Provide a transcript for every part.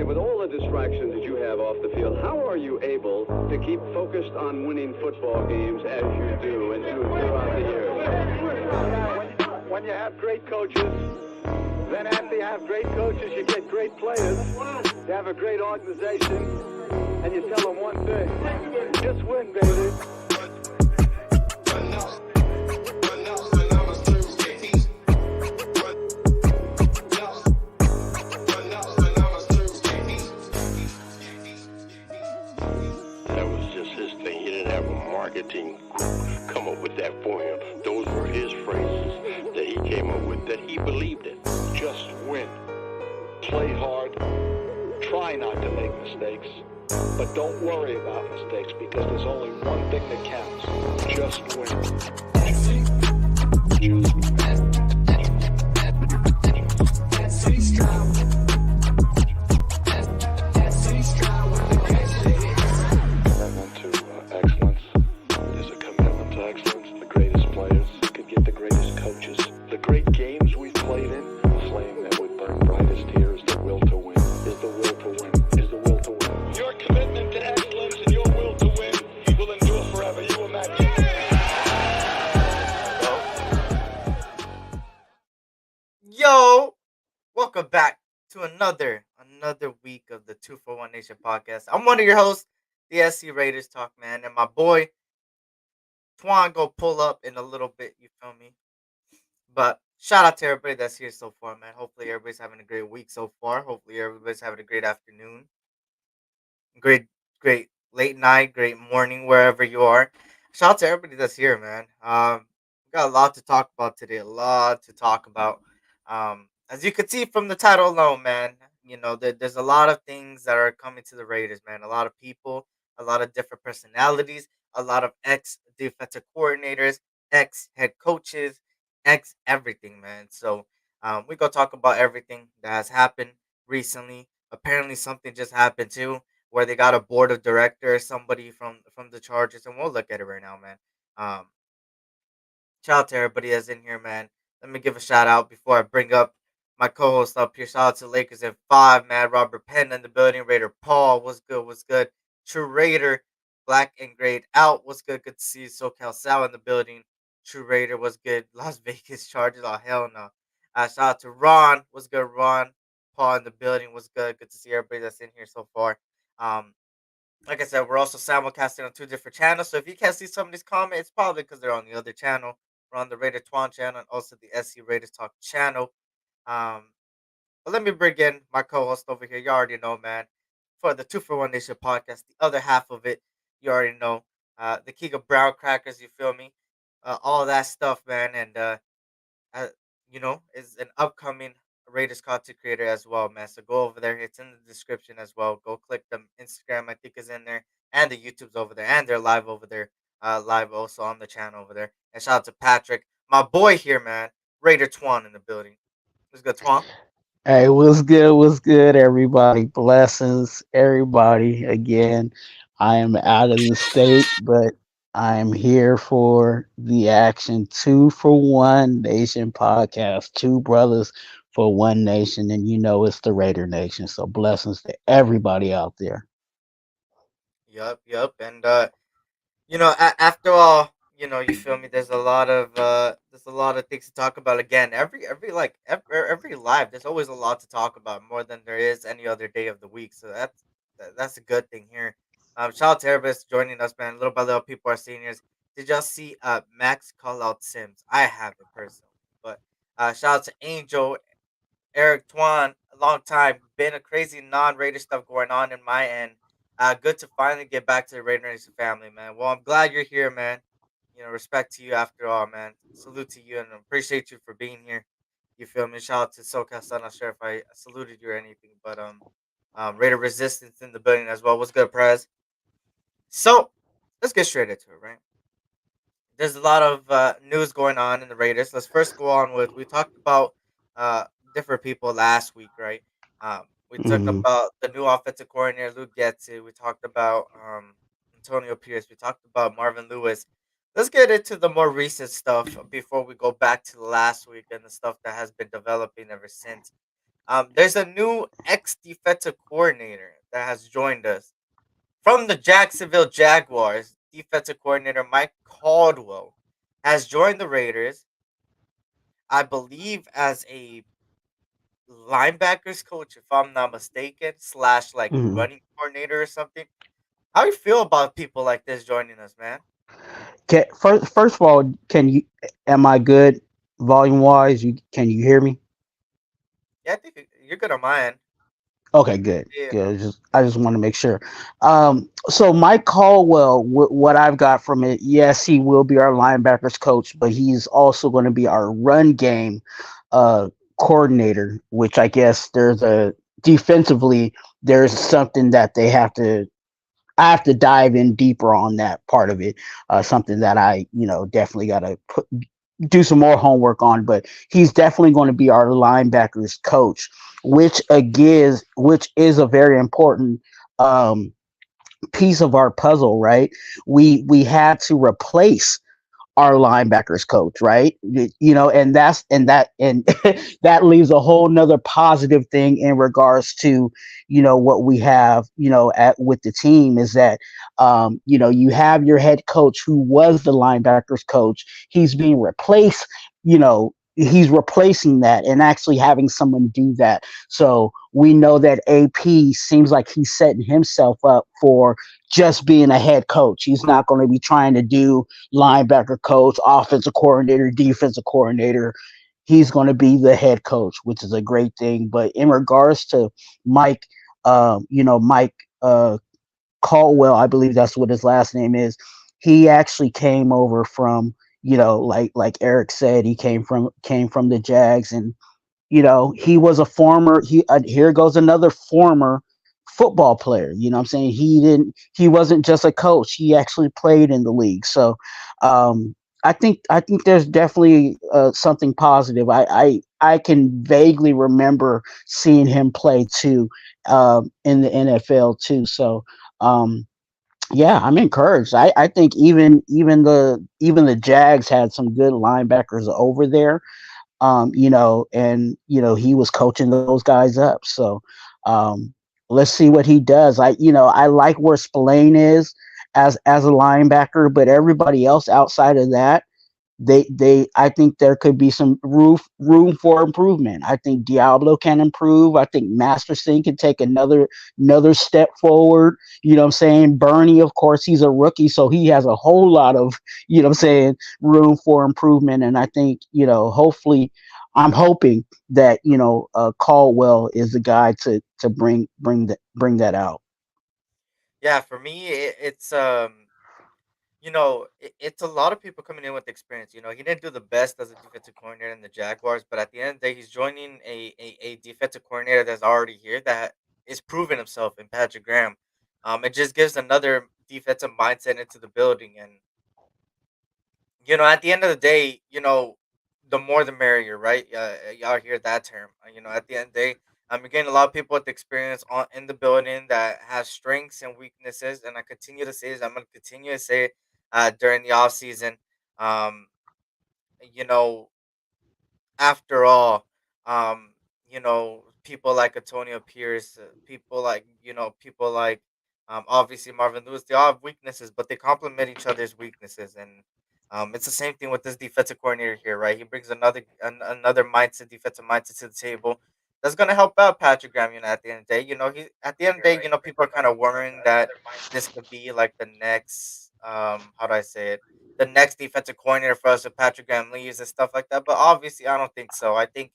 with all the distractions that you have off the field, how are you able to keep focused on winning football games as you do and do throughout the years? When you have great coaches, then after you have great coaches, you get great players. You have a great organization, and you tell them one thing: just win, baby. Marketing come up with that for him. Those were his phrases that he came up with, that he believed in. Just win. Play hard. Try not to make mistakes. But don't worry about mistakes because there's only one thing that counts. Just win. Yo, welcome back to another week of the 241 Nation podcast. I'm one of your hosts, the SC Raiders Talk Man, and my boy Twuan go pull up in a little bit. You feel me? But shout out to everybody that's here so far, man. Hopefully everybody's having a great week so far. Hopefully everybody's having a great afternoon, great late night, great morning wherever you are. Shout out to everybody that's here, man. We got a lot to talk about today. A lot to talk about. As you can see from the title alone, man, you know there's a lot of things that are coming to the Raiders, man. A lot of people, a lot of different personalities, a lot of ex defensive coordinators, ex head coaches, ex everything, man. So we gonna talk about everything that has happened recently. Apparently, something just happened too, where they got a board of directors, somebody from the Chargers, and we'll look at it right now, man. Um, Shout out to everybody that's in here, man. Let me give a shout out before I bring up my co-host up here. Shout out to Lakers in 5, man. Robert Penn in the building. Raider Paul, what's good? What's good? True Raider, black and grayed out. What's good? Good to see you. SoCal Sal in the building. True Raider, what's good? Las Vegas Chargers, oh hell no. Shout out to Ron, what's good? Ron Paul in the building, what's good? Good to see everybody that's in here so far. Um, like I said, we're also simulcasting on two different channels. So if you can't see some of these comments, it's probably because they're on the other channel. We're on the RaiderTwuan channel and also the SC Raiders Talk channel. Um, but let me bring in my co-host over here. You already know, man. For the 241 Nation podcast, the other half of it, you already know. The King of Brown Crackers, you feel me? All that stuff, man. And uh, is an upcoming Raiders content creator as well, man. So go over there. It's in the description as well. Go click them. Instagram, I think, is in there. And the YouTube's over there. And they're live over there. Live also on the channel over there. And shout out to Patrick, my boy here, man. RaiderTwuan in the building. What's good, Twan? Hey, what's good? What's good, everybody? Blessings, everybody. Again, I am out of the state, but I am here for the action. Two for One Nation podcast. Two brothers for one nation, and you know it's the Raider Nation. So blessings to everybody out there. Yup. And after all, you feel me. There's a lot of things to talk about. Again, every live, there's always a lot to talk about, more than there is any other day of the week. So that's a good thing here. Shout out to everybody that's joining us, man. Little by little, people are seniors. Did y'all see Max call out Sims? I haven't personally, but shout out to Angel, Eric Twan, a long time. Been a crazy non-Raider stuff going on in my end. Good to finally get back to the Raider Nation family, man. Well, I'm glad you're here, man. Respect to you after all, man. Salute to you and appreciate you for being here. You feel me? Shout out to SoCal Sun. Not sure if I saluted you or anything, but Raider Resistance in the building as well. What's good, Prez? So let's get straight into it, right? There's a lot of news going on in the Raiders. Let's first go on with we talked about uh, different people last week, right? We talked Hmm. about the new offensive coordinator, Luke Getze. We talked about Antonio Pierce. We talked about Marvin Lewis. Let's get into the more recent stuff before we go back to last week and the stuff that has been developing ever since. There's a new ex defensive coordinator that has joined us from the Jacksonville Jaguars. Defensive coordinator Mike Caldwell has joined the Raiders, I believe, as a linebackers coach, if I'm not mistaken, slash like Mhm. running coordinator or something. How you feel about people like this joining us, man? First of all, can you? Am I good volume wise? Can you hear me? Yeah, I think you're good on my end. Okay, good, Yeah, good. I just want to make sure. So Mike Caldwell, what I've got from it, yes, he will be our linebackers coach, but he's also going to be our run game uh, coordinator. Which I guess there's a defensively there's something that they have to. I have to dive in deeper on that part of it. Something that I, definitely got to do some more homework on, but he's definitely going to be our linebackers coach, which is a very important um, piece of our puzzle, right? We had to replace our linebackers coach, right? And that leaves a whole nother positive thing in regards to, what we have, at with the team is that, you have your head coach who was the linebackers coach. He's being replaced, he's replacing that and actually having someone do that. So we know that AP seems like he's setting himself up for just being a head coach. He's not going to be trying to do linebacker coach, offensive coordinator, defensive coordinator. He's going to be the head coach, which is a great thing. But in regards to Mike, Mike Caldwell, I believe that's what his last name is. He actually came over from, like Eric said, he came from the Jags, and he was a former here goes another former football player. What I'm saying, he wasn't just a coach, he actually played in the league. So I think there's definitely something positive. I can vaguely remember seeing him play too, in the NFL too. So um yeah, I'm encouraged. I think even the Jags had some good linebackers over there, and he was coaching those guys up. So um, let's see what he does. I like where Spillane is as a linebacker, but everybody else outside of that, I think there could be some room for improvement. I think Diablo can improve. I think Masterson can take another step forward. You know what I'm saying? Bernie, of course, he's a rookie, so he has a whole lot of, what I'm saying, room for improvement. And I think, hopefully, I'm hoping that, Caldwell is the guy to bring that out. yeah. For me, it's it's a lot of people coming in with experience. He didn't do the best as a defensive coordinator in the Jaguars, but at the end of the day, he's joining a defensive coordinator that's already here that is proving himself in Patrick Graham. It just gives another defensive mindset into the building, and at the end of the day, the more the merrier, right? Y'all hear that term. At the end of the day, you're getting a lot of people with experience in the building that has strengths and weaknesses. And I continue to say this, I'm going to continue to say it during the off season. Um, you know, After all, people like Antonio Pierce, people like obviously Marvin Lewis, they all have weaknesses, but they complement each other's weaknesses. And it's the same thing with this defensive coordinator here, right? He brings another mindset, defensive mindset to the table. That's gonna help out Patrick Graham. At the end of the day, he at the end of the day, people are kind of worrying that this could be like the next how do I say it, the next defensive coordinator for us if Patrick Graham leaves and stuff like that. But obviously, I don't think so. I think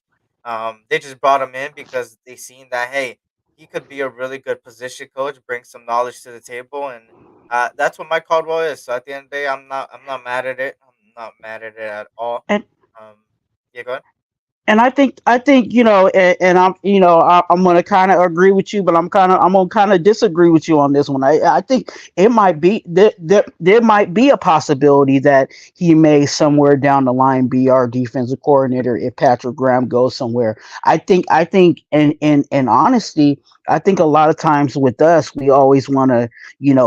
they just brought him in because they seen that, hey, he could be a really good position coach, bring some knowledge to the table, and that's what Mike Caldwell is. So at the end of the day, I'm not mad at it. I'm not mad at it at all. And Um, yeah, go ahead. and I think and I'm going to kind of agree with you, but I'm going to kind of disagree with you on this one. I think it might be there might be a possibility that he may somewhere down the line be our defensive coordinator if Patrick Graham goes somewhere. I think in honesty, I think a lot of times with us we always want to,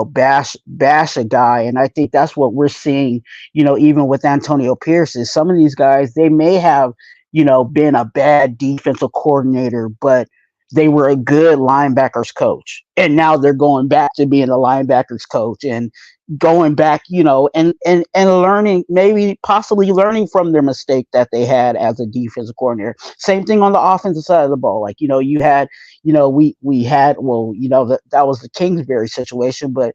bash a guy, and I think that's what we're seeing, even with Antonio Pierce. Is some of these guys, they may have been a bad defensive coordinator, but they were a good linebackers coach. And now they're going back to being a linebackers coach and going back, and learning, maybe possibly learning from their mistake that they had as a defensive coordinator. Same thing on the offensive side of the ball. Like, you had, we had, well, that was the Kingsbury situation, but,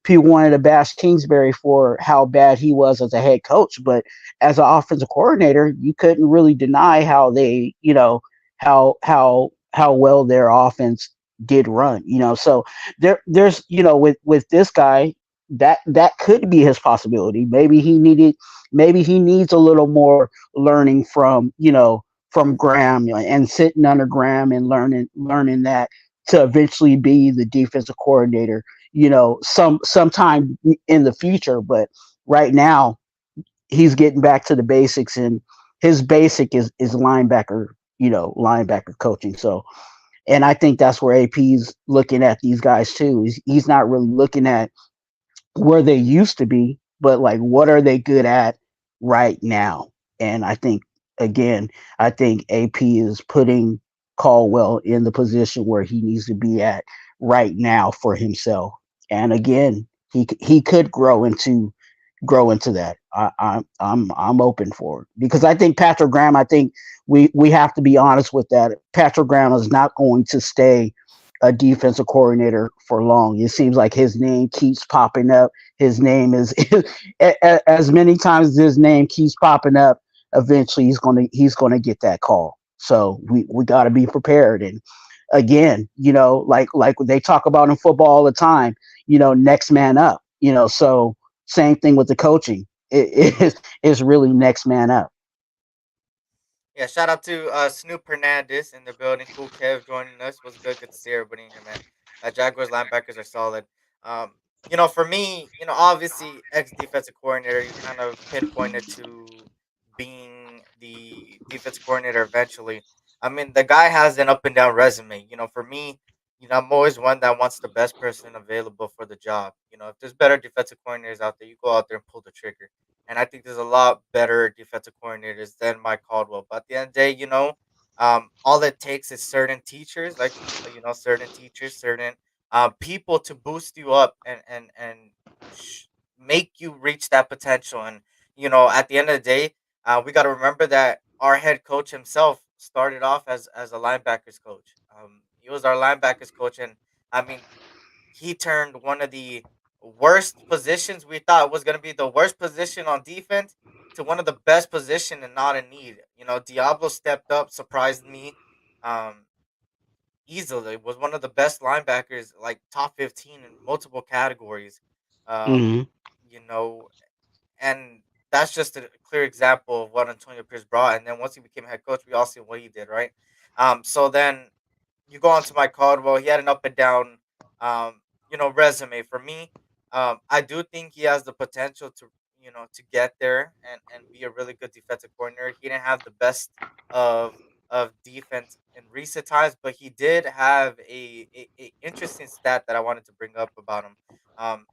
people wanted to bash Kingsbury for how bad he was as a head coach, but as an offensive coordinator, you couldn't really deny how they, how well their offense did run. So there's, with this guy, that could be his possibility. Maybe he needs a little more learning from Graham, and sitting under Graham and learning that to eventually be the defensive coordinator, sometime in the future. But right now, he's getting back to the basics, and his basic is linebacker coaching. So, and I think that's where AP's looking at these guys too. He's not really looking at where they used to be, but like, what are they good at right now? And again, I think AP is putting Caldwell in the position where he needs to be at right now for himself. And again, he could grow into that. I'm open for it, because I think Patrick Graham. I think we have to be honest with that. Patrick Graham is not going to stay a defensive coordinator for long. It seems like his name keeps popping up. His name is as many times as his name keeps popping up. Eventually, he's gonna get that call. So we got to be prepared. And again, like they talk about in football all the time. Next man up. So same thing with the coaching. It is really next man up. Yeah, shout out to Snoop Hernandez in the building. Cool Kev joining us. Was good. Good to see everybody in here, man. Jaguars linebackers are solid. Um, for me, obviously ex defensive coordinator, you kind of pinpointed to being the defensive coordinator eventually. I mean, the guy has an up and down resume. For me, I'm always one that wants the best person available for the job. If there's better defensive coordinators out there, you go out there and pull the trigger. And I think there's a lot better defensive coordinators than Mike Caldwell. But at the end of the day, all it takes is certain teachers, like certain teachers, certain people to boost you up and sh- make you reach that potential. And at the end of the day, we got to remember that our head coach himself started off as a linebackers coach. He was our linebackers coach, and I mean, he turned one of the worst positions we thought was going to be the worst position on defense to one of the best position and not in need. Diablo stepped up, surprised me um, easily. Was one of the best linebackers, like top 15 in multiple categories. Um, Hmm. you know, and that's just a clear example of what Antonio Pierce brought. And then once he became head coach, we all see what he did, right? So then you go on to Mike Caldwell. He had an up and down, um, resume. For me, I do think he has the potential to get there and be a really good defensive coordinator. He didn't have the best of defense in recent times, but he did have a interesting stat that I wanted to bring up about him. Um,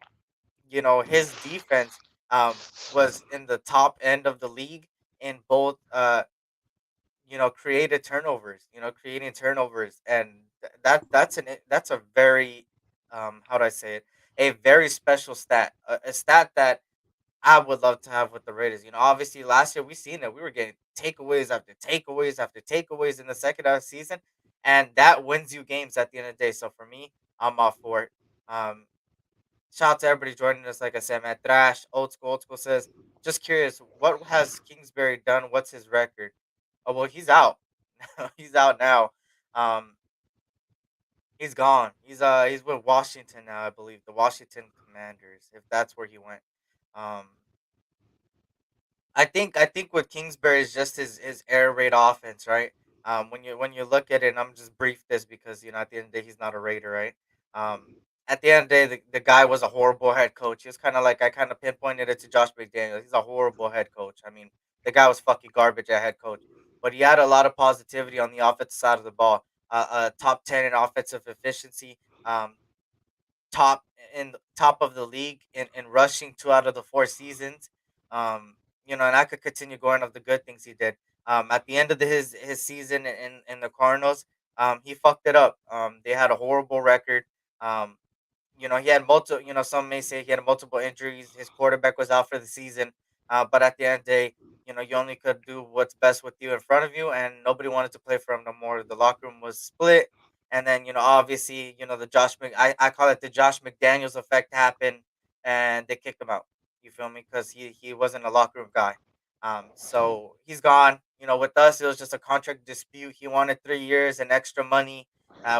his defense was in the top end of the league in both creating turnovers, and that's a very how do I say it? A very special stat, a stat that I would love to have with the Raiders. Obviously last year we seen it. We were getting takeaways after takeaways after takeaways in the second half of the season, and that wins you games at the end of the day. So for me, I'm all for it. Um, Shout out to everybody joining us. Like I said, man, Thrash, Old School. Old School says, just curious, what has Kingsbury done? What's his record? Oh, well, he's out. He's out now. Um, he's gone. He's with Washington now, I believe. The Washington Commanders, if that's where he went. Um, I think with Kingsbury is just his air raid offense, right? When you look at it, and I'm just brief this because at the end of the day he's not a Raider, right? Um, at the end of the day, the guy was a horrible head coach. He was kind of like I kind of pinpointed it to Josh McDaniels. He's a horrible head coach. I mean, the guy was fucking garbage at head coach, but he had a lot of positivity on the offensive side of the ball. Top 10 in offensive efficiency. Top top of the league in rushing 2 out of the 4 seasons. And I could continue going of the good things he did. At the end of his season in the Cardinals, he fucked it up. They had a horrible record. Um, he had multiple. Some may say he had multiple injuries. His quarterback was out for the season. But at the end of the day, you only could do what's best with you in front of you, and nobody wanted to play for him no more. The locker room was split, and then obviously, the I call it the Josh McDaniels effect happened, and they kicked him out. You feel me? Because he wasn't a locker room guy. So he's gone. With us, it was just a contract dispute. He wanted 3 years and extra money.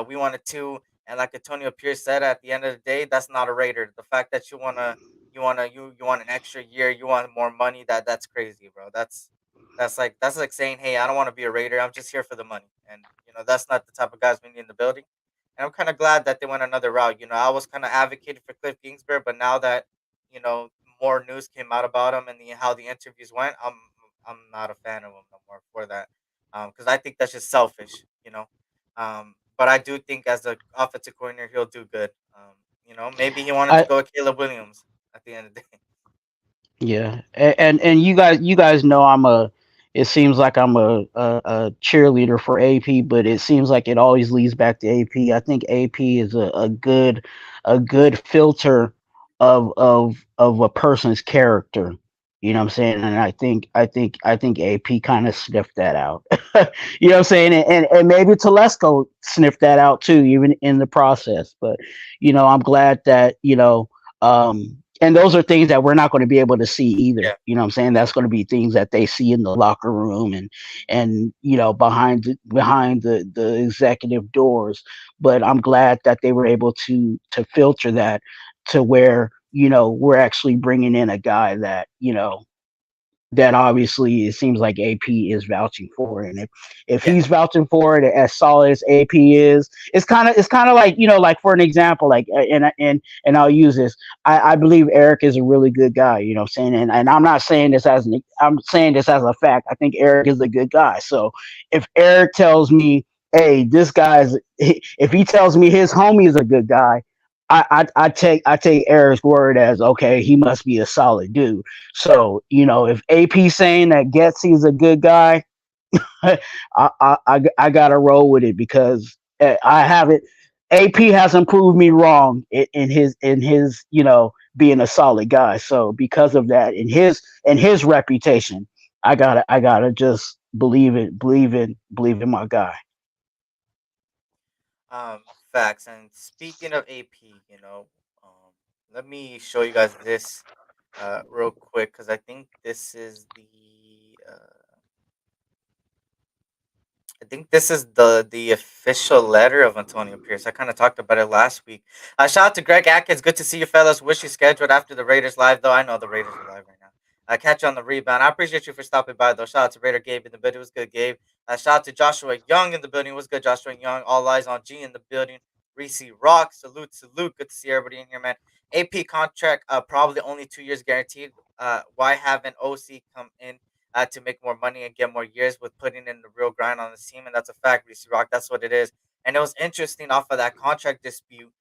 We wanted two. And like Antonio Pierce said, at the end of the day, that's not a Raider. The fact that you want an extra year, you want more money, that's crazy, bro. That's like saying, hey, I don't want to be a Raider. I'm just here for the money. And that's not the type of guys we need in the building. And I'm kind of glad that they went another route. I was kind of advocating for Cliff Kingsbury, but now that you know more news came out about him and how the interviews went, I'm not a fan of him no more for that. Because I think that's just selfish. But I do think as the offensive coordinator, he'll do good. Maybe he wanted to I go with Caleb Williams at the end of the day. Yeah, and you guys know I'm a. It seems like I'm a cheerleader for AP, but it seems like it always leads back to AP. I think AP is a good filter of a person's character. You know what I'm saying? And I think AP kind of sniffed that out. You know what I'm saying? And maybe Telesco sniffed that out too, even in the process. But I'm glad that and those are things that we're not going to be able to see either. Yeah. You know what I'm saying? That's going to be things that they see in the locker room and behind the executive doors. But I'm glad that they were able to filter that to where we're actually bringing in a guy that obviously it seems like AP is vouching for, and if Yeah. he's vouching for it as solid as AP is, it's kind of like like for an example, like and I'll use this. I believe Eric is a really good guy. You know what I'm saying, and I'm saying this as a fact. I think Eric is a good guy. So if Eric tells me, hey, this guy's if he tells me his homie is a good guy. I take Eric's word as okay. He must be a solid dude. So if AP saying that Getsy is a good guy, I gotta roll with it because I haven't. AP hasn't proved me wrong in his being a solid guy. So because of that, in his reputation, I gotta just believe in my guy. Facts. And speaking of AP, let me show you guys this real quick because I think this is the official letter of Antonio Pierce. I kind of talked about it last week. Shout out to Greg Atkins. Good to see you, fellas. Wish you scheduled after the Raiders live, though. I know the Raiders are live right now. Catch you on the rebound. I appreciate you for stopping by, though. Shout out to Raider Gabe in the building. It was good, Gabe. Shout out to Joshua Young in the building. It was good, Joshua Young. All eyes on G in the building. Reese Rock. Salute, salute. Good to see everybody in here, man. AP contract, probably only 2 years guaranteed. Why haven't OC come in to make more money and get more years with putting in the real grind on the team? And that's a fact, Reese Rock. That's what it is. And it was interesting off of that contract dispute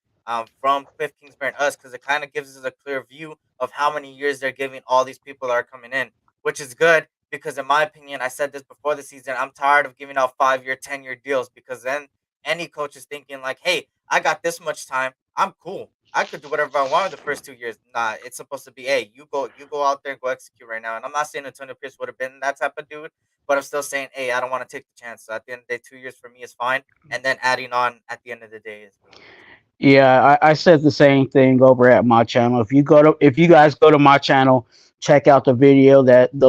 from Cliff Kingsbury and us because it kind of gives us a clear view of how many years they're giving all these people that are coming in, which is good because, in my opinion, I said this before the season, I'm tired of giving out 5-year, 10-year deals because then any coach is thinking, like, hey, I got this much time. I'm cool. I could do whatever I want the first 2 years. Nah, it's supposed to be, hey, you go out there and go execute right now. And I'm not saying Antonio Pierce would have been that type of dude, but I'm still saying, hey, I don't want to take the chance. So at the end of the day, 2 years for me is fine. And then adding on at the end of the day is really what it's for. Yeah, I said the same thing over at my channel. If you guys go to my channel, check out the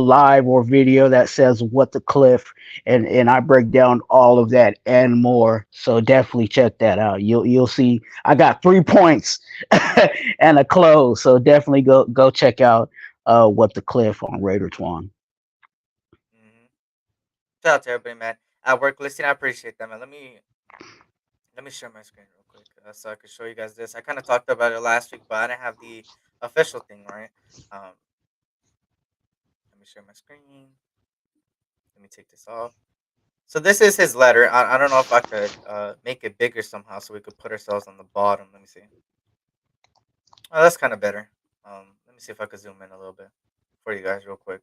live or video that says what the cliff, and I break down all of that and more. So definitely check that out. You'll see I got 3 points and a close. So definitely go check out what the cliff on RaiderTwuan. Mm-hmm. Shout out to everybody, man. At work listening, I appreciate that, man. Let me share my screen real quick so I can show you guys this. I kind of talked about it last week, but I didn't have the official thing, right? Um, let me share my screen. Let me take this off. So this is his letter. I don't know if I could make it bigger somehow so we could put ourselves on the bottom. Let me see. Oh, that's kind of better. Let me see if I could zoom in a little bit for you guys real quick.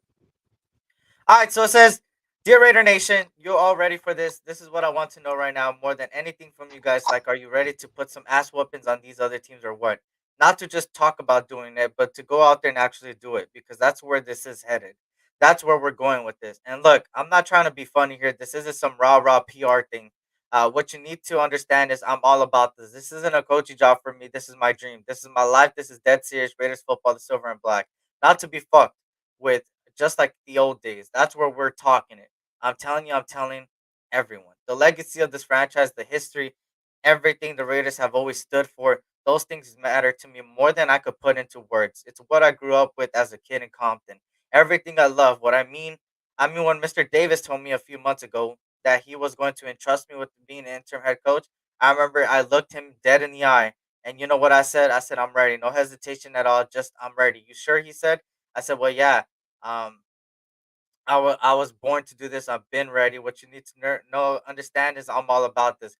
All right, so it says, Dear Raider Nation, you all ready for this? This is what I want to know right now more than anything from you guys. Like, are you ready to put some ass whoopings on these other teams or what? Not to just talk about doing it, but to go out there and actually do it because that's where this is headed. That's where we're going with this. And look, I'm not trying to be funny here. This isn't some rah rah PR thing. What you need to understand is I'm all about this. This isn't a coaching job for me. This is my dream. This is my life. This is dead serious Raiders football, the silver and black. Not to be fucked with just like the old days. That's where we're talking it. I'm telling you, I'm telling everyone. The legacy of this franchise, the history, everything the Raiders have always stood for, those things matter to me more than I could put into words. It's what I grew up with as a kid in Compton. Everything I love. I mean when Mr. Davis told me a few months ago that he was going to entrust me with being an interim head coach, I remember I looked him dead in the eye. And you know what I said? I said, I'm ready. No hesitation at all. Just, I'm ready. You sure? He said. I said, well, yeah. Um, I was born to do this. I've been ready. What you need to know, understand is I'm all about this.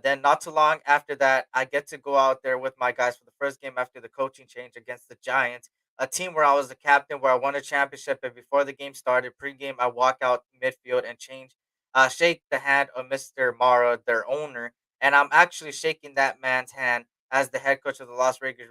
Then, not too long after that, I get to go out there with my guys for the first game after the coaching change against the Giants, a team where I was the captain, where I won a championship. And before the game started, pregame, I walk out midfield and shake the hand of Mr. Mara, their owner, and I'm actually shaking that man's hand as the head coach of the Las Vegas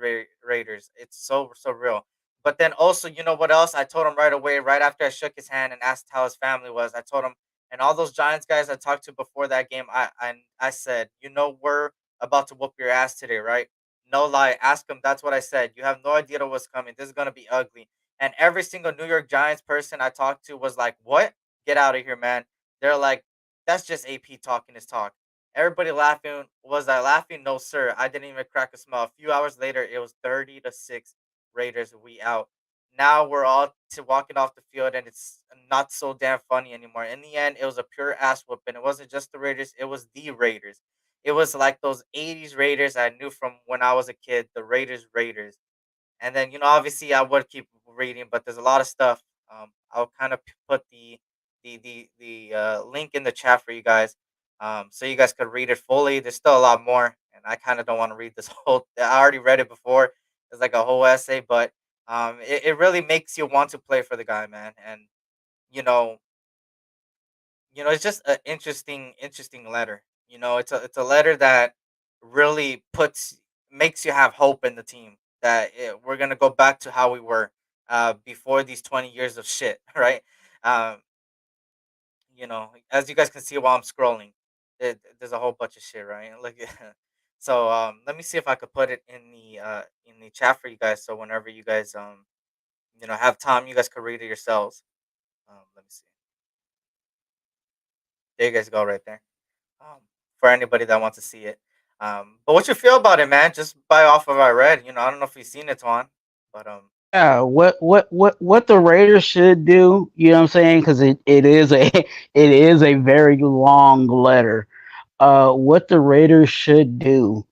Raiders. It's so surreal. But then also, you know what else? I told him right away, right after I shook his hand and asked how his family was. I told him, and all those Giants guys I talked to before that game, I said, you know, we're about to whoop your ass today, right? No lie. Ask him. That's what I said. You have no idea what's coming. This is gonna be ugly. And every single New York Giants person I talked to was like, "What? Get out of here, man!" They're like, "That's just AP talking his talk." Everybody laughing. Was I laughing? No, sir. I didn't even crack a smile. A few hours later, it was 30-6 Raiders. We out. Now we're all to walking off the field, and it's not so damn funny anymore. In the end, it was a pure ass whooping. It wasn't just the Raiders; it was the Raiders. It was like those '80s Raiders I knew from when I was a kid. The Raiders. And then, obviously, I would keep reading, but there's a lot of stuff. I'll kind of put the link in the chat for you guys, so you guys could read it fully. There's still a lot more, and I kind of don't want to read this whole. I already read it before. It's like a whole essay, but it really makes you want to play for the guy, man. And you know, it's just an interesting letter. It's a letter that really puts makes you have hope in the team that we're gonna go back to how we were before these 20 years of shit, right? Um, as you guys can see while I'm scrolling, there's a whole bunch of shit, right? Look, so let me see if I could put it in the chat for you guys. So whenever you guys have time, you guys could read it yourselves. Let me see. There you guys go, right there. um, for anybody that wants to see it. But what you feel about it, man? Just by off of I read, I don't know if you've seen it, Twan, but Yeah, what the Raiders should do, you know what I'm saying? Because it is a it is a very long letter. What the Raiders should do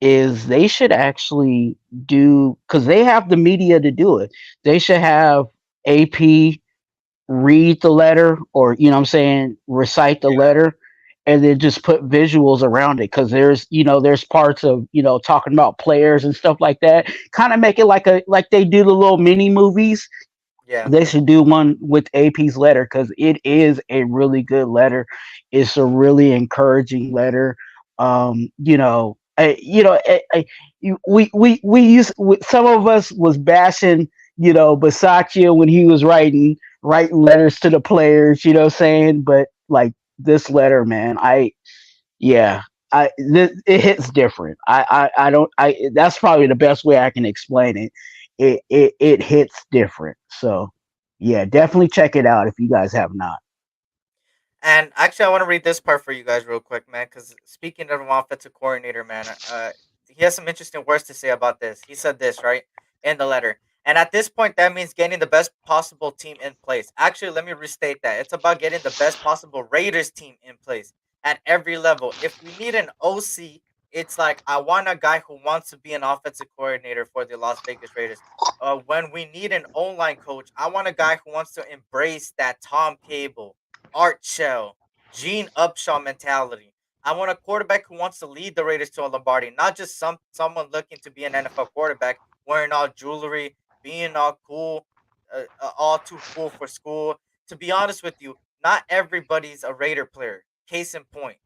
is they should actually do, because they have the media to do it. They should have AP read the letter, or you know what I'm saying, recite the yeah, letter, and then just put visuals around it, because there's parts of talking about players and stuff like that, kind of make it like they do the little mini movies. yeah, They should do one with AP's letter, because it is a really good letter. It's a really encouraging letter. We used some of us was bashing Basaccia when he was writing letters to the players. You know what I'm saying? But like this letter, man, yeah. It hits different. I don't I That's probably the best way I can explain it. It hits different. So yeah, definitely check it out if you guys have not. And actually, I want to read this part for you guys real quick, man. Because speaking of an offensive coordinator, man, he has some interesting words to say about this. He said this right in the letter. And at this point, that means getting the best possible team in place. Actually, let me restate that. It's about getting the best possible Raiders team in place at every level. If we need an OC, it's like I want a guy who wants to be an offensive coordinator for the Las Vegas Raiders. When we need an O-line coach, I want a guy who wants to embrace that Tom Cable, Art Shell, Gene Upshaw mentality. I want a quarterback who wants to lead the Raiders to a Lombardi, not just someone looking to be an NFL quarterback, wearing all jewelry, being all cool, all too cool for school. To be honest with you, not everybody's a Raider player. Case in point,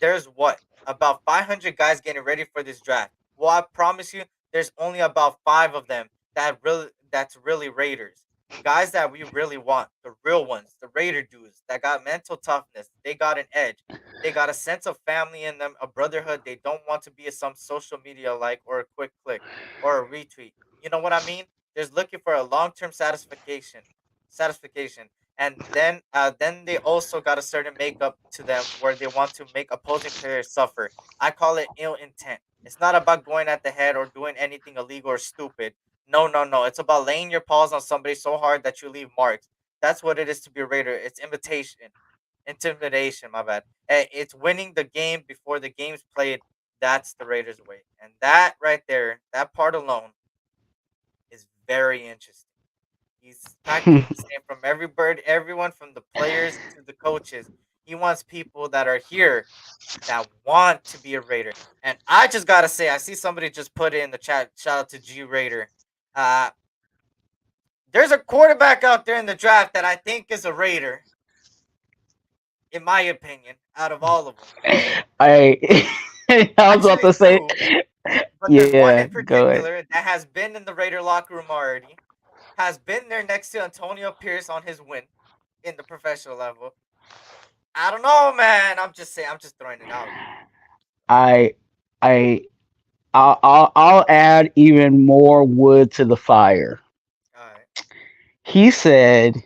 there's what about 500 guys getting ready for this draft. Well, I promise you, there's only about five of them that's really Raiders. Guys that we really want, the real ones, the Raider dudes that got mental toughness. They got an edge. They got a sense of family in them, a brotherhood. They don't want to be some social media like or a quick click or a retweet. You know what I mean? There's looking for a long term satisfaction, and then they also got a certain makeup to them where they want to make opposing players suffer. I call it ill intent. It's not about going at the head or doing anything illegal or stupid. No, no, no. It's about laying your paws on somebody so hard that you leave marks. That's what it is to be a Raider. It's intimidation. My bad. It's winning the game before the game's played. That's the Raiders' way, and that right there, that part alone, is very interesting. He's practically saying from everyone from the players to the coaches, he wants people that are here that want to be a Raider. And I just gotta say, I see somebody just put it in the chat. Shout out to G Raider. Uh, there's a quarterback out there in the draft that I think is a Raider, in my opinion, out of all of them. I I was about Actually, to say, two, but there's one yeah, in go ahead. particular that has been in the Raider locker room already, has been there next to Antonio Pierce on his win in the professional level. I don't know, man. I'm just saying. I'm just throwing it out. I I I'll add even more wood to the fire. All right. He said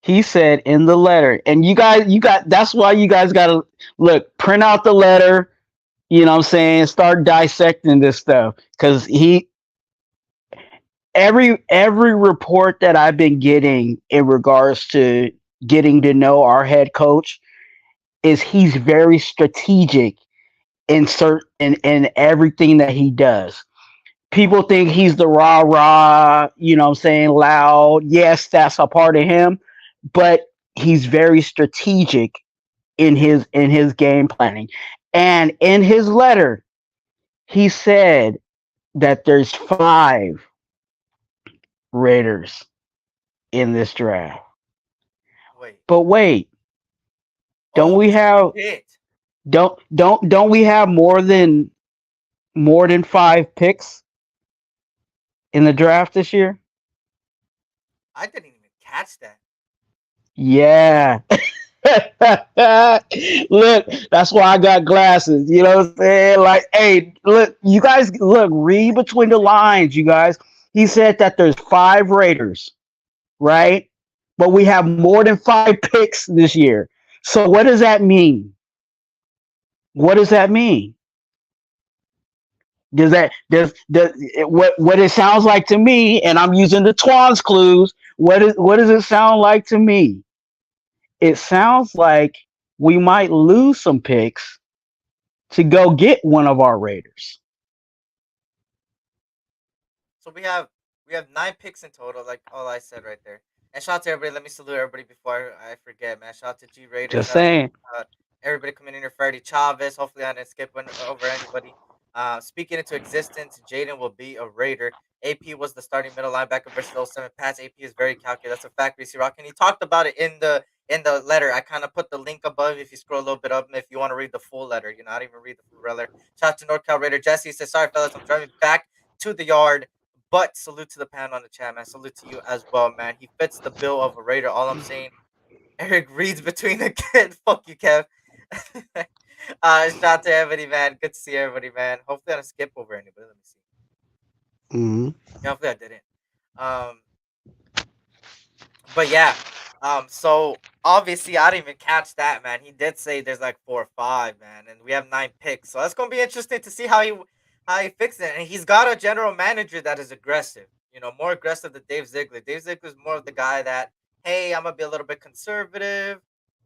he said in the letter, and you got that's why you guys got to look, print out the letter, you know what I'm saying, start dissecting this stuff cuz he every report that I've been getting in regards to getting to know our head coach is he's very strategic in everything that he does. People think he's the rah rah, you know what I'm saying, loud. Yes, that's a part of him, but he's very strategic in his game planning. And in his letter, he said that there's 5 Raiders in this draft. Wait. But wait, don't Oh we have shit! don't we have more than 5 picks in the draft this year? I didn't even catch that. Yeah. Look, that's why I got glasses. You know what I'm saying? Like, hey, look, you guys, look, read between the lines, you guys. He said that there's 5 Raiders, right? But we have more than 5 picks this year. So what does that mean? What does that mean? Does what it sounds like to me? And I'm using the Twuan's clues. What does it sound like to me? It sounds like we might lose some picks to go get one of our Raiders. So we have 9 picks in total, like all I said right there. And shout out to everybody. Let me salute everybody before I forget, man. Shout out to G Raider. Just Shout out to saying. everybody coming in here. Freddie Chavez. Hopefully, I didn't skip over anybody. Speaking into existence, Jaden will be a Raider. AP was the starting middle linebacker versus 07 Pats. AP is very calculated. That's a fact, BC Rock. And he talked about it in the letter. I kind of put the link above if you scroll a little bit up and if you want to read the full letter. I didn't even read the full letter. Shout out to NorCal Raider. Jesse says, sorry, fellas, I'm driving back to the yard. But salute to the panel on the chat, man. Salute to you as well, man. He fits the bill of a Raider. All I'm saying, Eric reads between the kid. Fuck you, Kev. Shout out to everybody, man. Good to see everybody, man. Hopefully I don't skip over anybody. Let me see. Mhm. Yeah, hopefully I didn't. Um, but yeah. So obviously I didn't even catch that, man. He did say there's like 4 or 5, man, and we have 9 picks. So that's gonna be interesting to see how he fixes it. And he's got a general manager that is aggressive. More aggressive than Dave Ziegler. Dave Ziegler is more of the guy that, hey, I'm gonna be a little bit conservative.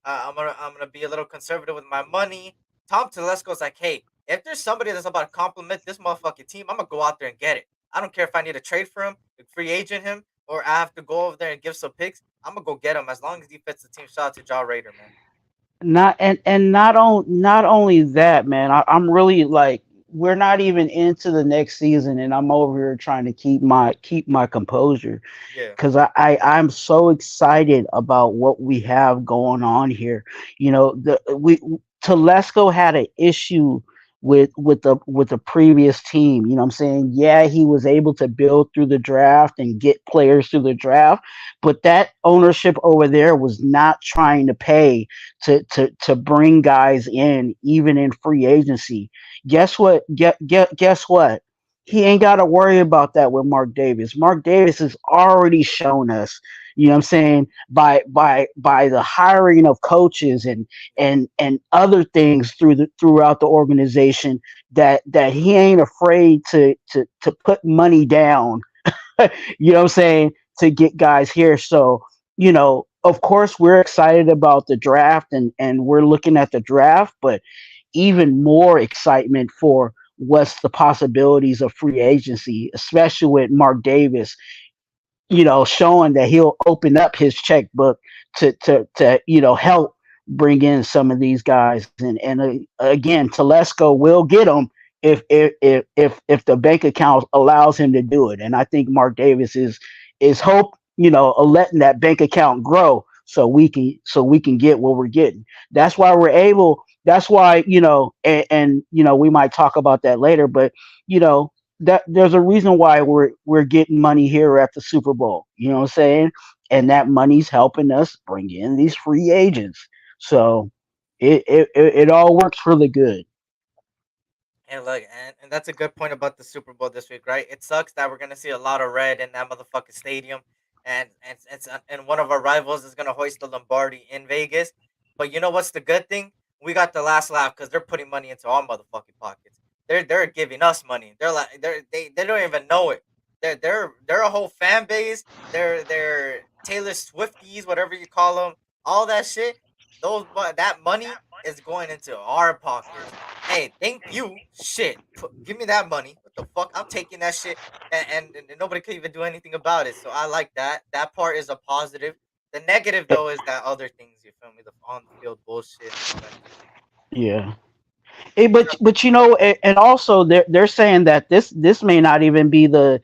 I'm gonna be a little conservative with my money. Tom Telesco's like, hey, if there's somebody that's about to compliment this motherfucking team, I'm gonna go out there and get it. I don't care if I need to trade for him, free agent him, or I have to go over there and give some picks. I'm gonna go get him as long as he fits the team. Shout out to Jaw Raider, man. Not and not only that, man. I'm really like we're not even into the next season, and I'm over here trying to keep my composure Yeah, because I'm so excited about what we have going on here. You know, the we Telesco had an issue with the previous team. You know what I'm saying? Yeah, he was able to build through the draft and get players through the draft, but that ownership over there was not trying to pay to bring guys in, even in free agency. Guess what? Guess what? He ain't got to worry about that with Mark Davis. Mark Davis has already shown us, you know what I'm saying, by the hiring of coaches and other things throughout the organization that he ain't afraid to put money down, you know what I'm saying, to get guys here. So, of course we're excited about the draft and we're looking at the draft, but even more excitement for what's the possibilities of free agency, especially with Mark Davis, showing that he'll open up his checkbook to help bring in some of these guys. And again, Telesco will get them if the bank account allows him to do it. And I think Mark Davis is hope, letting that bank account grow so we can get what we're getting. That's why we're able. That's why and we might talk about that later, but you know that there's a reason why we're getting money here at the Super Bowl. You know what I'm saying? And that money's helping us bring in these free agents. So it all works for the good. and look, and that's a good point about the Super Bowl this week, right? It sucks that we're gonna see a lot of red in that motherfucking stadium, and one of our rivals is gonna hoist the Lombardi in Vegas. But you know what's the good thing? We got the last laugh because they're putting money into our motherfucking pockets. They're giving us money. They don't even know it. They're a whole fan base. They're Taylor Swifties, whatever you call them. All that shit. That money is going into our pockets. Hey, thank you. Shit, give me that money. What the fuck? I'm taking that shit, and nobody could even do anything about it. So I like that. That part is a positive. The negative though is that other things. You feel me? The on the field bullshit and all that shit. Yeah. And also they're saying that this may not even be the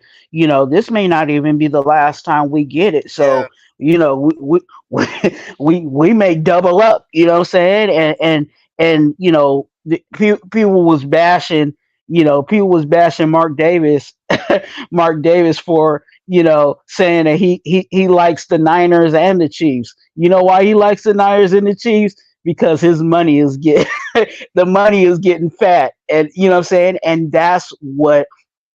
last time we get it. So Yeah, we we may double up. You know what I'm saying? And people was bashing. People was bashing Mark Davis, Mark Davis for saying that he likes the Niners and the Chiefs. You know why he likes the Niners and the Chiefs? Because his money is getting the money is getting fat, and you know what I'm saying, and that's what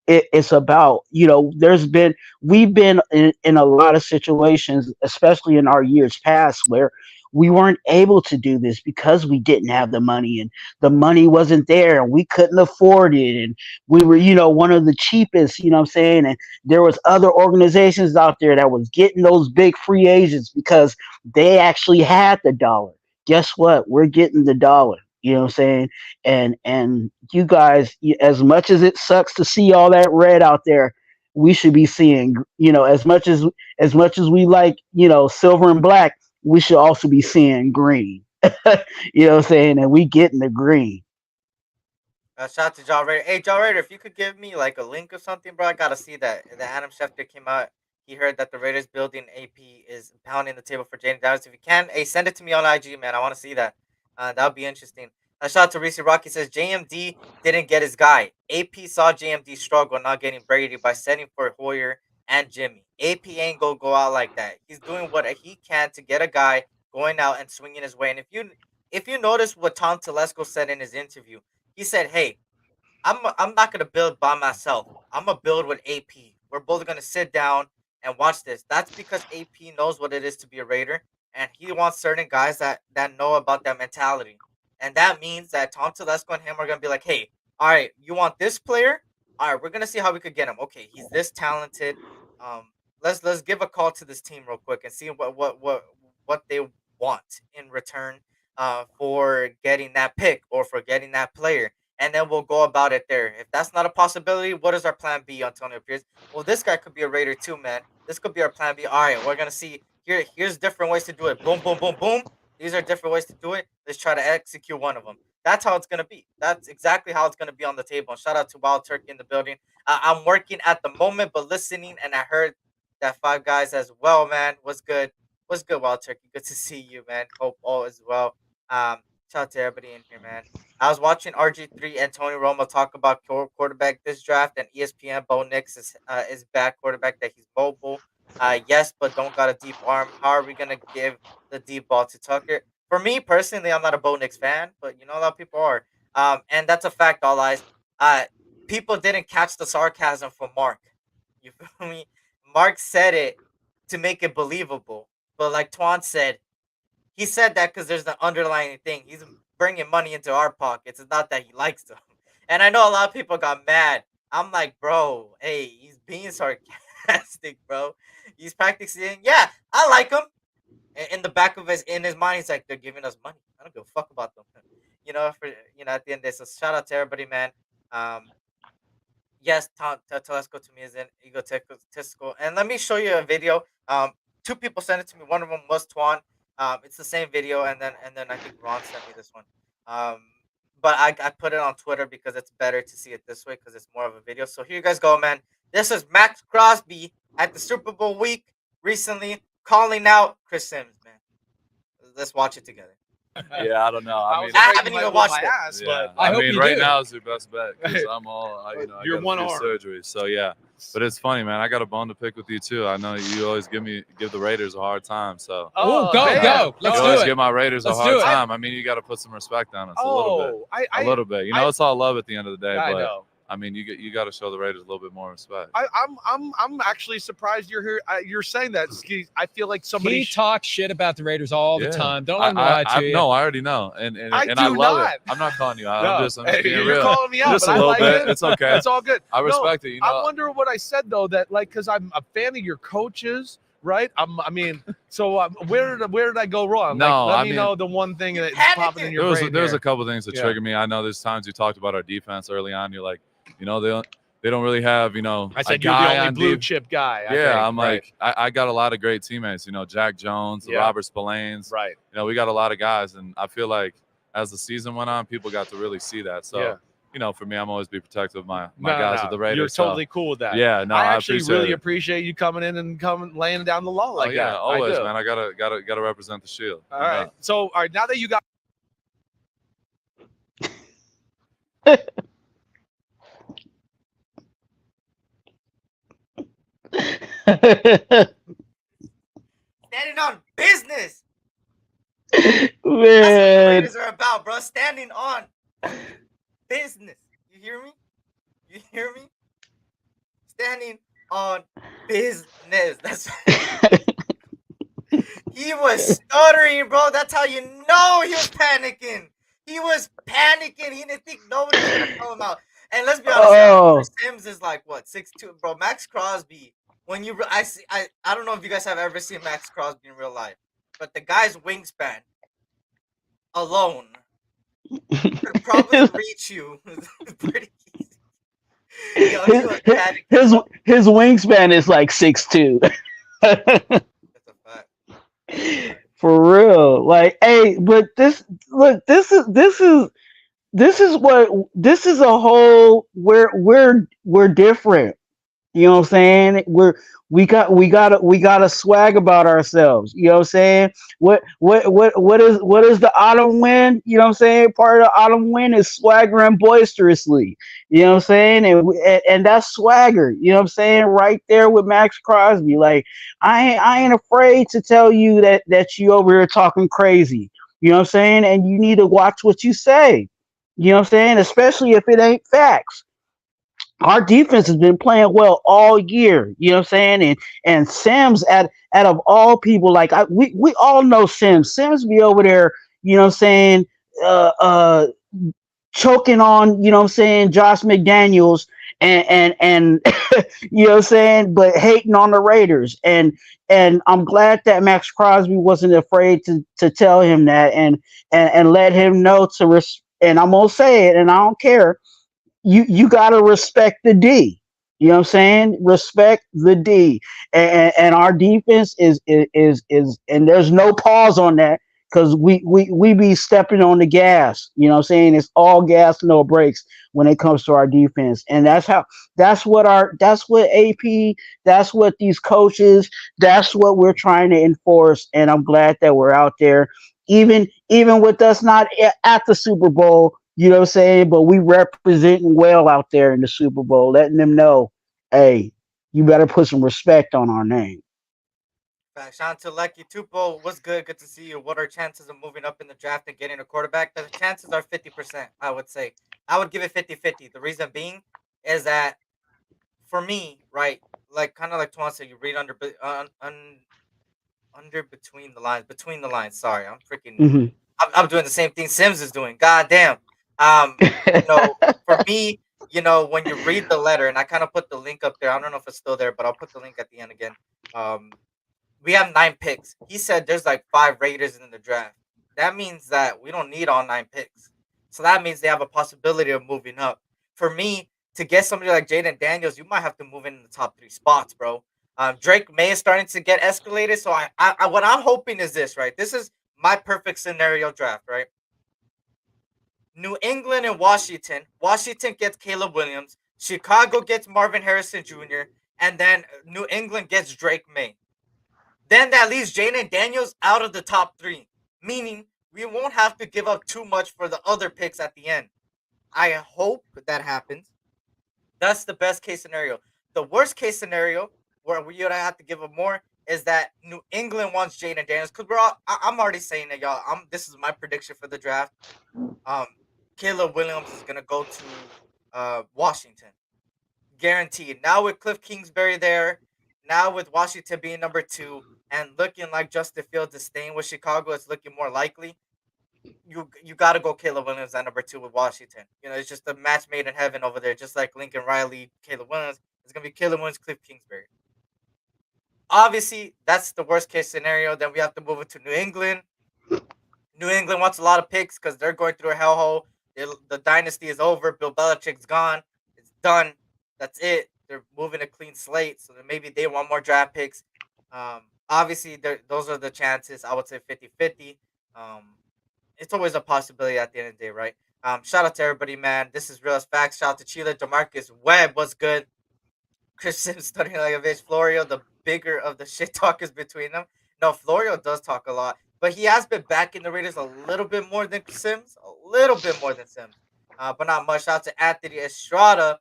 it's about. We've been in a lot of situations, especially in our years past, where we weren't able to do this because we didn't have the money, and the money wasn't there, and we couldn't afford it, and we were one of the cheapest, you know what I'm saying, and there was other organizations out there that was getting those big free agents because they actually had the dollar. Guess what? We're getting the dollar. You know what I'm saying? And you guys, as much as it sucks to see all that red out there, we should be seeing, as much as we like, silver and black, we should also be seeing green. You know what I'm saying? And we getting the green. shout out to John Raider. Hey, John Raider, if you could give me like a link or something, bro, I gotta see that. The Adam Schefter came out. He heard that the Raiders building AP is pounding the table for Jaden Daniels. If you can, hey, send it to me on IG, man. I want to see that. That would be interesting. Shout out to Reese Rocky says JMD didn't get his guy. AP saw JMD struggle not getting Brady by setting for Hoyer and Jimmy. AP ain't gonna go out like that. He's doing what he can to get a guy going out and swinging his way. And if you notice what Tom Telesco said in his interview, he said, "Hey, I'm not gonna build by myself. I'm gonna build with AP. We're both gonna sit down and watch this." That's because AP knows what it is to be a Raider, and he wants certain guys that know about that mentality. And that means that Tom Telesco and him are gonna be like, "Hey, all right, you want this player? All right, we're gonna see how we could get him. Okay, he's this talented. Let's give a call to this team real quick and see what they want in return for getting that pick or for getting that player, and then we'll go about it there. If that's not a possibility, what is our plan B, Antonio Pierce? Well, this guy could be a Raider too, man. This could be our plan B. All right, we're gonna see here's different ways to do it. Boom, boom, boom, boom. These are different ways to do it. Let's try to execute one of them. That's how it's gonna be. That's exactly how it's gonna be on the table. And shout out to Wild Turkey in the building. I'm working at the moment, but listening, and I heard that Five Guys as well, man. What's good? What's good, Wild Turkey? Good to see you, man. Hope all is well. Shout out to everybody in here, man. I was watching RG3 and Tony Romo talk about quarterback this draft, and ESPN Bo Nix is back quarterback that he's mobile. Yes, but don't got a deep arm. How are we gonna give the deep ball to Tucker? For me personally, I'm not a Bo Nix fan, but you know a lot of people are. And that's a fact, all eyes. People didn't catch the sarcasm from Mark. You feel me? Mark said it to make it believable, but like Twuan said, he said that because there's the underlying thing. He's bringing money into our pockets. It's not that he likes them. And I know a lot of people got mad. I'm like, bro, hey, he's being sarcastic, bro. He's practicing. Yeah, I like him. In the back of in his mind, he's like, they're giving us money. I don't give a fuck about them. At the end of this. So shout out to everybody, man. Yes, Telesco to me is an egotistical. And let me show you a video. Two people sent it to me. One of them was Twuan. It's the same video, and then I think Ron sent me this one. But I put it on Twitter because it's better to see it this way because it's more of a video. So here you guys go, man. This is Max Crosby at the Super Bowl week recently calling out Chris Sims, man. Let's watch it together. Yeah, I don't know. I haven't even watched it. Yeah. I hope mean, you right do. now is your best bet because I'm all, I You're got one a few arm. surgeries. So yeah, but it's funny, man. I got a bone to pick with you too. I know you always give the Raiders a hard time. So Oh, go. Let's you always do give it. my Raiders Let's a do hard it. time. I mean, you got to put some respect on us a little bit. A little bit. It's all love at the end of the day. I but know. I mean, you got to show the Raiders a little bit more respect. I'm actually surprised you're here. You're saying that. I feel like somebody. He talks shit about the Raiders all the Yeah. time. Don't let him lie to you. No, I already know, and I I do love not. it. I'm not calling you out. No. I'm just being You're real. calling me out, Just but a I little like bit. it. It's okay. It's all good. I respect it. I wonder what I said though. That because I'm a fan of your coaches, right? Where did I go wrong? No, let I me mean, know the one thing that's panicking. popping in your brain. There's here. a couple things that Yeah. trigger me. I know there's times you talked about our defense early on. You're like, they don't really have, I said a you're guy the only on blue deep. chip guy. Yeah, I'm right. like, I got a lot of great teammates. Jack Jones, Yeah. Robert Spillane's. Right. We got a lot of guys, and I feel like as the season went on, people got to really see that. So, Yeah. For me, I'm always be protective of my No, guys no, with the Raiders. You're totally cool with that. Yeah, no, I I actually appreciate really it. appreciate you coming in and laying down the law like yeah, that. always, I do. man. I gotta represent the Shield. All right. So, all right. Now that you got. Standing on business. That's what the Man, Raiders are about, bro. Standing on business. You hear me? You hear me? Standing on business. That's he was stuttering, bro. That's how you know he was panicking. He was panicking. He didn't think nobody was gonna call him out. And let's be honest, Chris Sims is like what 6'2", bro. Max Crosby. When I don't know if you guys have ever seen Max Crosby in real life, but the guy's wingspan alone could probably reach you pretty easy. Yo, he was panicking. his wingspan is like 6'2". That's a fact. For real. Like, hey, but this is a whole we're different. You know what I'm saying? We got a swag about ourselves. You know what I'm saying? What is the autumn wind? You know what I'm saying? Part of the autumn wind is swaggering boisterously. You know what I'm saying? And that's swagger. You know what I'm saying? Right there with Max Crosby. Like I ain't afraid to tell you that you over here talking crazy. You know what I'm saying? And you need to watch what you say. You know what I'm saying? Especially if it ain't facts. Our defense has been playing well all year, you know what I'm saying? And Sims out of all people, like we all know Sims. Sims be over there, you know what I'm saying, choking on, you know what I'm saying, Josh McDaniels and you know what I'm saying, but hating on the Raiders. And I'm glad that Max Crosby wasn't afraid to tell him that and let him know and I'm gonna say it and I don't care. You gotta respect the D. You know what I'm saying? Respect the D. And our defense is and there's no pause on that because we be stepping on the gas. You know what I'm saying? It's all gas, no brakes when it comes to our defense, and that's what AP, that's what these coaches, that's what we're trying to enforce. And I'm glad that we're out there, even with us not at the Super Bowl. You know what I'm saying? But we representing well out there in the Super Bowl, letting them know, hey, you better put some respect on our name. Shout out to Lucky Tupo. What's good? Good to see you. What are chances of moving up in the draft and getting a quarterback? The chances are 50%, I would say. I would give it 50-50. The reason being is that for me, right, like kind of like Twan said, you read under between the lines. Sorry, Hmm. I'm doing the same thing Sims is doing. God damn. You know, for me, when you read the letter, and I kind of put the link up there. I don't know if it's still there, but I'll put the link at the end again. Um, we have 9 picks. He said there's like 5 Raiders in the draft. That means that we don't need all 9 picks. So that means they have a possibility of moving up. For me, to get somebody like Jaden Daniels, you might have to move in the top 3 spots, bro. Drake May is starting to get escalated. So what I'm hoping is this, right? This is my perfect scenario draft, right? New England and Washington. Washington gets Caleb Williams. Chicago gets Marvin Harrison Jr. And then New England gets Drake May. Then that leaves Jaden Daniels out of the top 3, meaning we won't have to give up too much for the other picks at the end. I hope that happens. That's the best case scenario. The worst case scenario, where we would have to give up more, is that New England wants Jaden Daniels. Because I'm already saying it, y'all. This is my prediction for the draft. Caleb Williams is gonna go to Washington, guaranteed. Now with Cliff Kingsbury there, now with Washington being number 2, and looking like Justin Fields is staying with Chicago, it's looking more likely. You got to go Caleb Williams at number 2 with Washington. It's just a match made in heaven over there, just like Lincoln Riley, Caleb Williams. It's gonna be Caleb Williams, Cliff Kingsbury. Obviously, that's the worst case scenario. Then we have to move it to New England. New England wants a lot of picks because they're going through a hellhole. The dynasty is over. Bill Belichick's gone. It's done. That's it. They're moving a clean slate, so then maybe they want more draft picks. Obviously, those are the chances. I would say 50-50. It's always a possibility at the end of the day, right? Shout out to everybody, man. This is Real as Facts. Shout out to Chile, DeMarcus Webb. What's good? Chris Sims studying like a bitch. Florio, the bigger of the shit talkers between them. No, Florio does talk a lot, but he has been back in the Raiders a little bit more than Sims. A little bit more than Sims. But not much. Shout out to Anthony Estrada.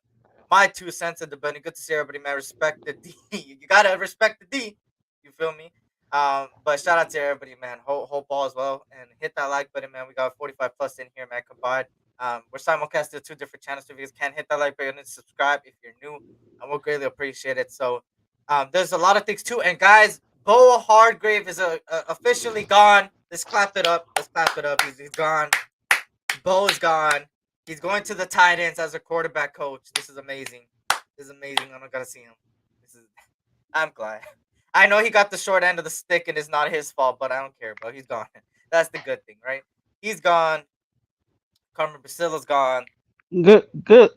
My 2 cents in the building. Good to see everybody, man. Respect the D. You gotta respect the D. You feel me? But shout out to everybody, man. Whole ball as well. And hit that like button, man. We got 45 plus in here, man, combined. We're simulcasting 2 different channels. So if you guys can hit that like button and subscribe if you're new, I will greatly appreciate it. So there's a lot of things too. And guys, Bo Hardgrave is officially gone. Let's clap it up. Let's clap it up. He's gone. Bo is gone. He's going to the Titans as a quarterback coach. This is amazing. This is amazing. I'm not gonna see him. I'm glad. I know he got the short end of the stick and it's not his fault, but I don't care, bro. He's gone. That's the good thing, right? He's gone. Carmen Priscilla's gone. Good. Good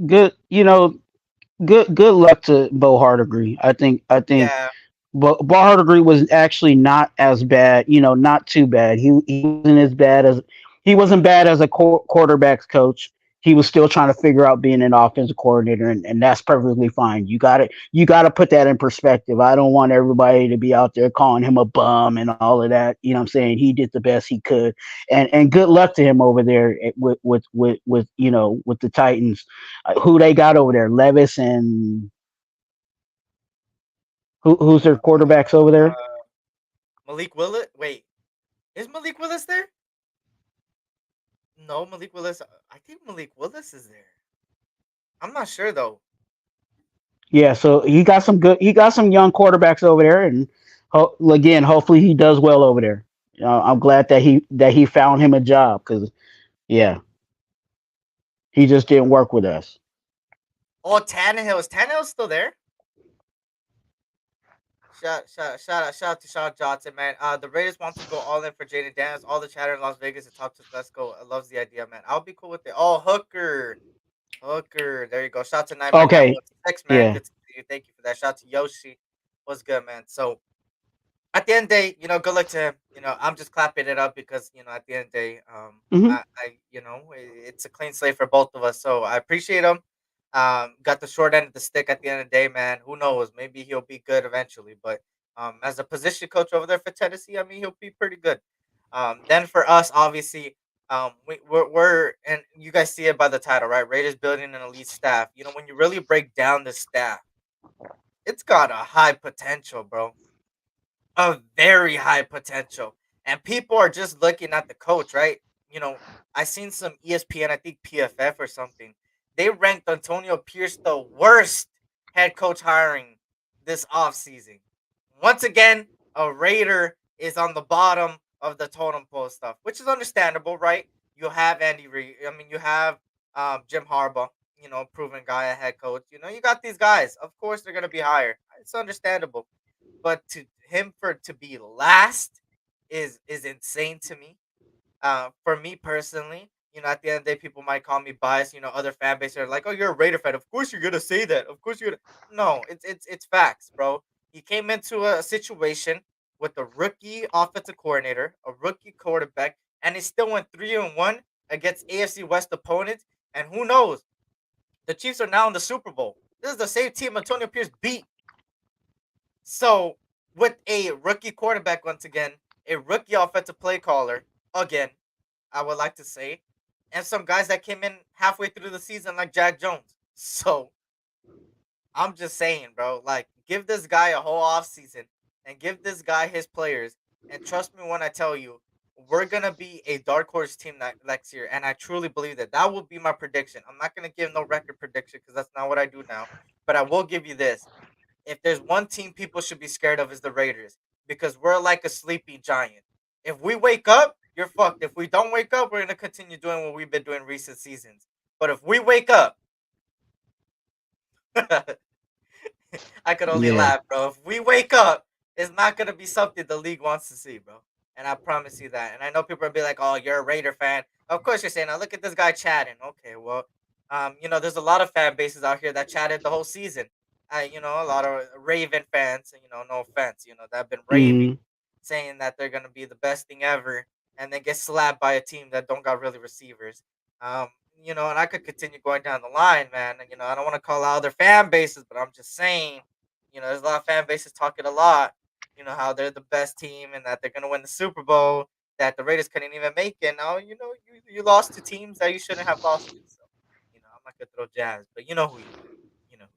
luck to Bo Hardegree. I think Yeah. Bo Hardegree was actually not as bad. Not too bad. He wasn't as bad as he wasn't bad as a quarterbacks coach. He was still trying to figure out being an offensive coordinator, and that's perfectly fine. You got to put that in perspective. I don't want everybody to be out there calling him a bum and all of that. You know what I'm saying? He did the best he could, and good luck to him over there with the Titans. Who they got over there? Levis and who's their quarterbacks over there? Malik Willis. Wait, is Malik Willis there? No, Malik Willis. I think Malik Willis is there. I'm not sure though. Yeah, so he got some young quarterbacks over there, and again, hopefully he does well over there. I'm glad that he found him a job because yeah, he just didn't work with us. Oh, Tannehill. Is Tannehill still there? Shout out to Sean Johnson, man. The Raiders want to go all in for Jaden Daniels. All the chatter in Las Vegas to talk to Let's go. I loves the idea, man. I'll be cool with it. Oh, Hooker. There you go. Shout out to 9 Okay, Thanks, man. yeah. Good to see you. Thank you for that. Shout out to Yoshi. What's good, man? So at the end of the day, good luck to him. I'm just clapping it up because at the end of the day, Hmm. it's a clean slate for both of us. So I appreciate him. Got the short end of the stick at the end of the day, man. Who knows? Maybe he'll be good eventually. But as a position coach over there for Tennessee, I mean, he'll be pretty good. Then for us, obviously, we're and you guys see it by the title, right? Raiders building an elite staff. When you really break down the staff, it's got a high potential, bro, a very high potential. And people are just looking at the coach, right? You know, I seen some ESPN, I think PFF or something. They ranked Antonio Pierce the worst head coach hiring this offseason. Once again, a Raider is on the bottom of the totem pole stuff, which is understandable, right? You have Andy Reid. I mean, you have Jim Harbaugh, proven guy, a head coach. You got these guys. Of course, they're going to be higher. It's understandable, but to him for to be last is insane to me. For me personally, at the end of the day, people might call me biased. Other fan bases are like, "Oh, you're a Raider fan. Of course you're gonna say that. Of course you're gonna." No, it's facts, bro. He came into a situation with a rookie offensive coordinator, a rookie quarterback, and he still went 3-1 against AFC West opponents. And who knows? The Chiefs are now in the Super Bowl. This is the same team Antonio Pierce beat. So, with a rookie quarterback once again, a rookie offensive play caller again, I would like to say, and some guys that came in halfway through the season like Jack Jones. So, I'm just saying, bro, like give this guy a whole off season and give this guy his players, and trust me when I tell you, we're gonna be a dark horse team next year, and I truly believe that. That will be my prediction. I'm not gonna give no record prediction because that's not what I do now, but I will give you this: if there's one team people should be scared of is the Raiders, because we're like a sleepy giant. If we wake up, you're fucked. If we don't wake up, we're gonna continue doing what we've been doing recent seasons. But if we wake up, I could only Yeah. laugh, bro. If we wake up, it's not gonna be something the league wants to see, bro. And I promise you that. And I know people will be like, "Oh, you're a Raider fan." Of course you're saying, "Now look at this guy chatting." Okay, well, there's a lot of fan bases out here that chatted the whole season. A lot of Raven fans. No offense, that have been raving, Hmm. saying that they're gonna be the best thing ever, and then get slapped by a team that don't got really receivers. Um, and I could continue going down the line, man. And I don't want to call out other fan bases, but I'm just saying, there's a lot of fan bases talking a lot. How they're the best team and that they're gonna win the Super Bowl. That the Raiders couldn't even make it. Now, you lost to teams that you shouldn't have lost to. So, I'm not gonna throw jabs, but you know who you are. You know,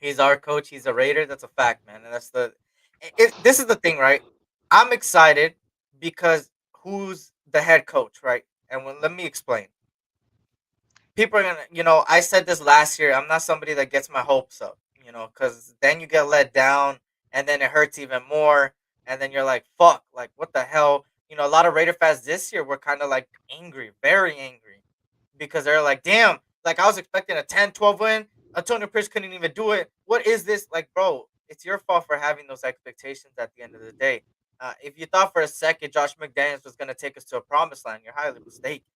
he's our coach. He's a Raider. That's a fact, man. And that's this is the thing, right? I'm excited because who's the head coach, right? And let me explain. People are gonna, I said this last year. I'm not somebody that gets my hopes up, because then you get let down, and then it hurts even more, and then you're like, fuck, like what the hell? A lot of Raider fans this year were kind of like angry, very angry, because they're like, damn, like I was expecting a 10-12 win. Antonio Pierce couldn't even do it. What is this? Like, bro, it's your fault for having those expectations at the end of the day. If you thought for a second Josh McDaniels was going to take us to a promised land, you're highly mistaken.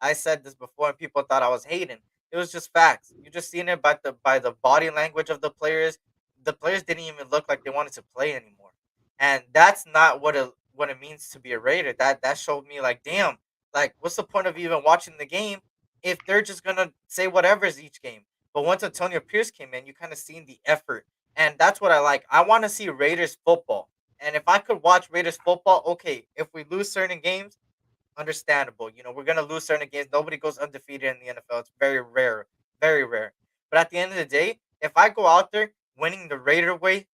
I said this before, and people thought I was hating. It was just facts. You just seen it by the body language of the players. The players didn't even look like they wanted to play anymore, and that's not what it means to be a Raider. That showed me like, damn, like what's the point of even watching the game if they're just gonna say whatever's each game? But once Antonio Pierce came in, you kind of seen the effort, and that's what I like. I want to see Raiders football, and if I could watch Raiders football, okay. If we lose certain games, understandable. We're gonna lose certain games. Nobody goes undefeated in the NFL. It's very rare, very rare. But at the end of the day, if I go out there winning the Raider way,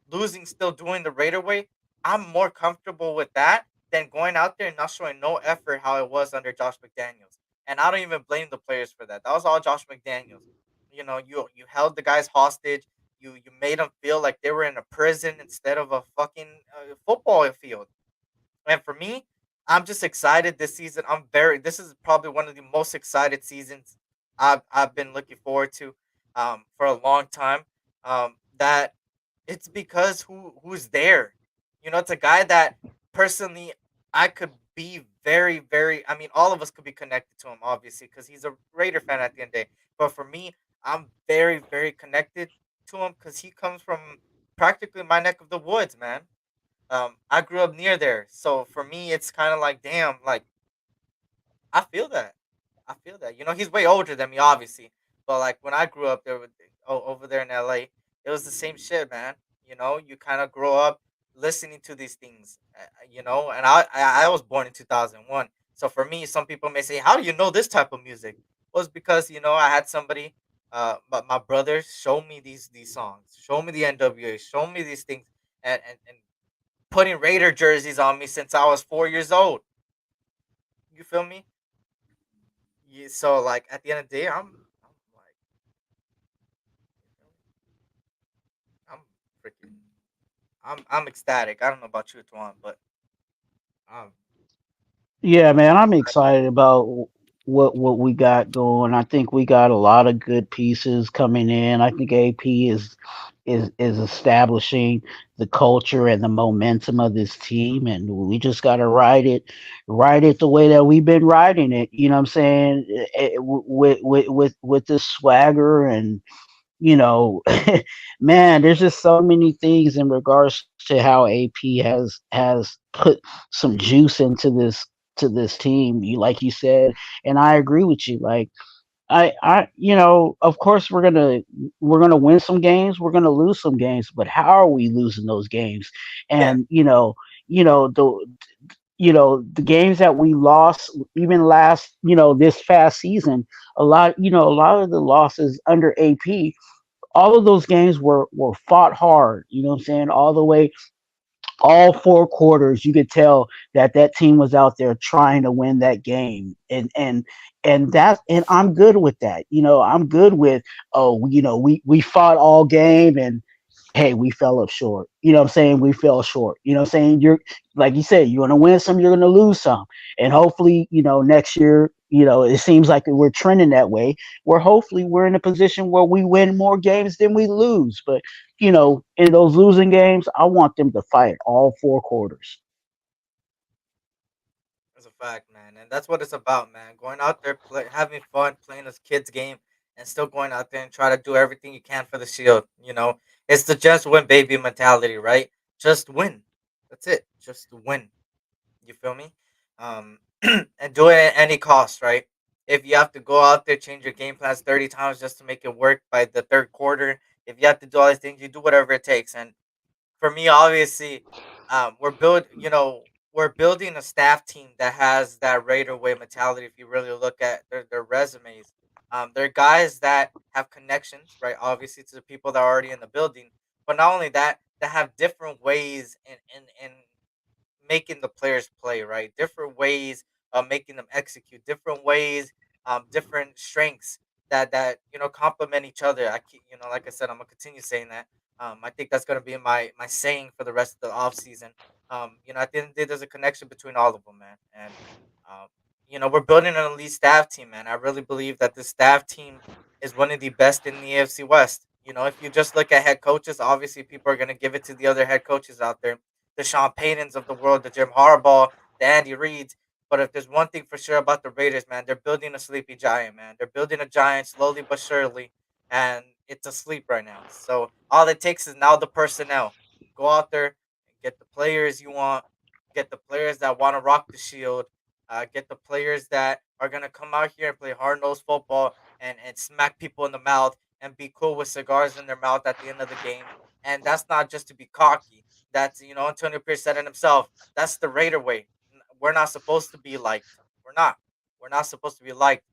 losing still doing the Raider way, I'm more comfortable with that than going out there and not showing no effort how it was under Josh McDaniels. And I don't even blame the players for that. That was all Josh McDaniels. You held the guys hostage. You made them feel like they were in a prison instead of a fucking football field. And for me, I'm just excited this season. This is probably one of the most excited seasons I've been looking forward to for a long time. That it's because who's there. It's a guy that personally I could be very, very, I mean, all of us could be connected to him, obviously, because he's a Raider fan at the end of the day. But for me, I'm very, very connected to him because he comes from practically my neck of the woods, man. I grew up near there, so for me, it's kind of like, damn, like I feel that. I feel that. You know, he's way older than me, obviously. But like when I grew up there with over there in LA, it was the same shit, man. You know, you kind of grow up listening to these things. You know, and I was born in 2001. So for me, some people may say, "How do you know this type of music?" Well, it's because you know I had somebody, my brother, show me these songs, show me the NWA, show me these things, and putting Raider jerseys on me since I was 4 years old. You feel me? Yeah, so like at the end of the day, I'm like, I'm freaking, I'm ecstatic. I don't know about you, Tuan, but um, Yeah, man, I'm excited about what we got going. I think we got a lot of good pieces coming in. I think AP is establishing the culture and the momentum of this team, and we just got to ride it the way that we've been riding it. You know what I'm saying? With this swagger and man, there's just so many things in regards to how AP has put some juice into this team. You like you said, and I agree with you. Like of course we're gonna win some games, we're gonna lose some games, but how are we losing those games? yeah, And the games that we lost even last this past season, a lot of the losses under AP, all of those games were fought hard. You know what I'm saying? All the way, all 4 quarters, you could tell that that team was out there trying to win that game, and I'm good with that. I'm good with, oh, we fought all game, and hey, we fell up short. You know what I'm saying? We fell short. You know what I'm saying? You're like you said, you're gonna win some, you're gonna lose some. And hopefully, next year, it seems like we're trending that way, where hopefully we're in a position where we win more games than we lose. But in those losing games, I want them to fight all 4 quarters. that's a fact, man, and that's what it's about, man. Going out there, having fun, playing this kids game, and still going out there and try to do everything you can for the shield. You know, it's the just win, baby mentality, right? Just win. That's it. Just win. You feel me? Um, and do it at any cost, right? If you have to go out there, change your game plans 30 times just to make it work by the third quarter, if you have to do all these things, you do whatever it takes. And for me, obviously, we're building a staff team that has that Raider way mentality. If you really look at their resumes, they're guys that have connections, right? Obviously, to the people that are already in the building, but not only that, that have different ways in making the players play, right? Different ways of making them execute, different ways, different strengths that complement each other. I keep, like I said, I'm gonna continue saying that. I think that's gonna be my saying for the rest of the off season. At the end of the day, there's a connection between all of them, man, and um, we're building an elite staff team, man. I really believe that this staff team is one of the best in the AFC West. If you just look at head coaches, obviously people are gonna give it to the other head coaches out there, the Sean Paytons of the world, the Jim Harbaugh, the Andy Reeds. But if there's one thing for sure about the Raiders, man, they're building a sleepy giant, man. They're building a giant slowly but surely, and it's asleep right now. So all it takes is now the personnel. Go out there and get the players you want, get the players that want to rock the shield, get the players that are gonna come out here and play hard nosed football and smack people in the mouth and be cool with cigars in their mouth at the end of the game. And that's not just to be cocky. That's Antonio Pierce said it himself. That's the Raider way. We're not supposed to be liked. We're not. We're not supposed to be liked.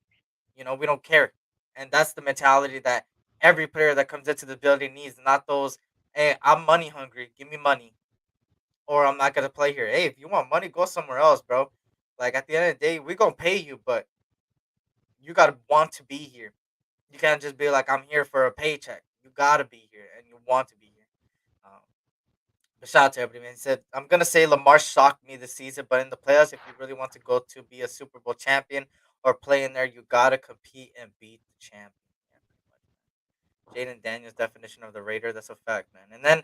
We don't care. And that's the mentality that every player that comes into the building needs, not those, hey, I'm money hungry. Give me money. Or I'm not gonna play here. Hey, if you want money, go somewhere else, bro. Like at the end of the day, we're gonna pay you, but you gotta want to be here. You can't just be like, I'm here for a paycheck. You gotta be here and you want to be here. Um, but shout out to everybody, man. He said, I'm gonna say Lamar shocked me this season, but in the playoffs, if you really want to go to be a Super Bowl champion or play in there, you gotta compete and beat the champion. Yeah, pretty much, man. Jaden Daniels' definition of the Raider, that's a fact, man. And then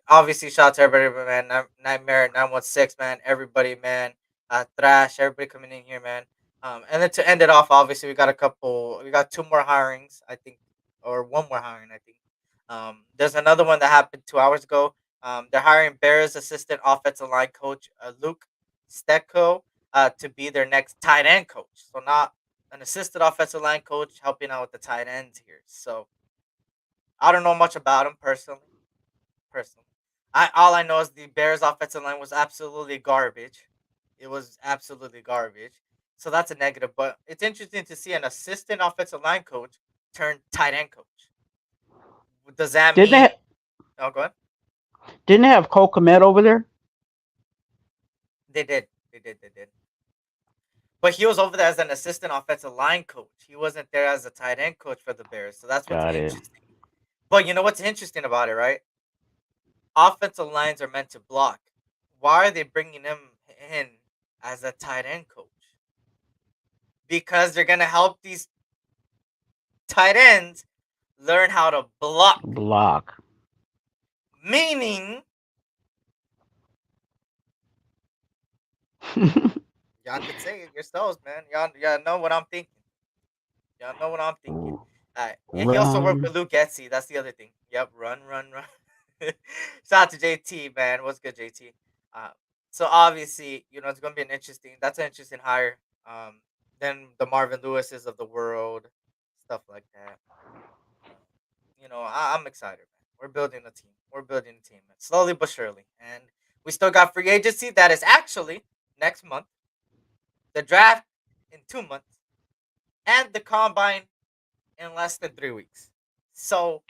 obviously shout out to everybody, man. Nightmare 916, man. Everybody, man. Thrash, everybody coming in here, man. And then to end it off, obviously we got two more hirings, I think, or one more hiring, I think. There's another one that happened 2 hours ago. They're hiring Bears assistant offensive line coach Luke Stecco to be their next tight end coach. So not an assistant offensive line coach helping out with the tight ends here. So I don't know much about him personally. Personally, I all I know is the Bears offensive line was absolutely garbage. It was absolutely garbage. So that's a negative. But it's interesting to see an assistant offensive line coach turn tight end coach. Does that Didn't they? mean? Oh, go ahead. Didn't they have Cole Kmet over there? They did. They did. They did. But he was over there as an assistant offensive line coach. He wasn't there as a tight end coach for the Bears. So that's what's Got it. interesting. But you know what's interesting about it, right? Offensive lines are meant to block. Why are they bringing him in as a tight end coach? Because they're going to help these tight ends learn how to block. Block. Meaning, y'all could say it yourselves, man. Y'all know what I'm thinking. Y'all know what I'm thinking. And he also worked with Run. Luke Getzey. That's the other thing. Yep, run, run, run. Shout out to JT, man. What's good, JT? Uh, so obviously, it's gonna be an interesting. That's an interesting hire. Then the Marvin Lewises of the world, stuff like that. I'm excited, man. We're building a team. We're building a team, man. Slowly but surely, and we still got free agency that is actually next month. The draft in 2 months, and the combine in less than 3 weeks. So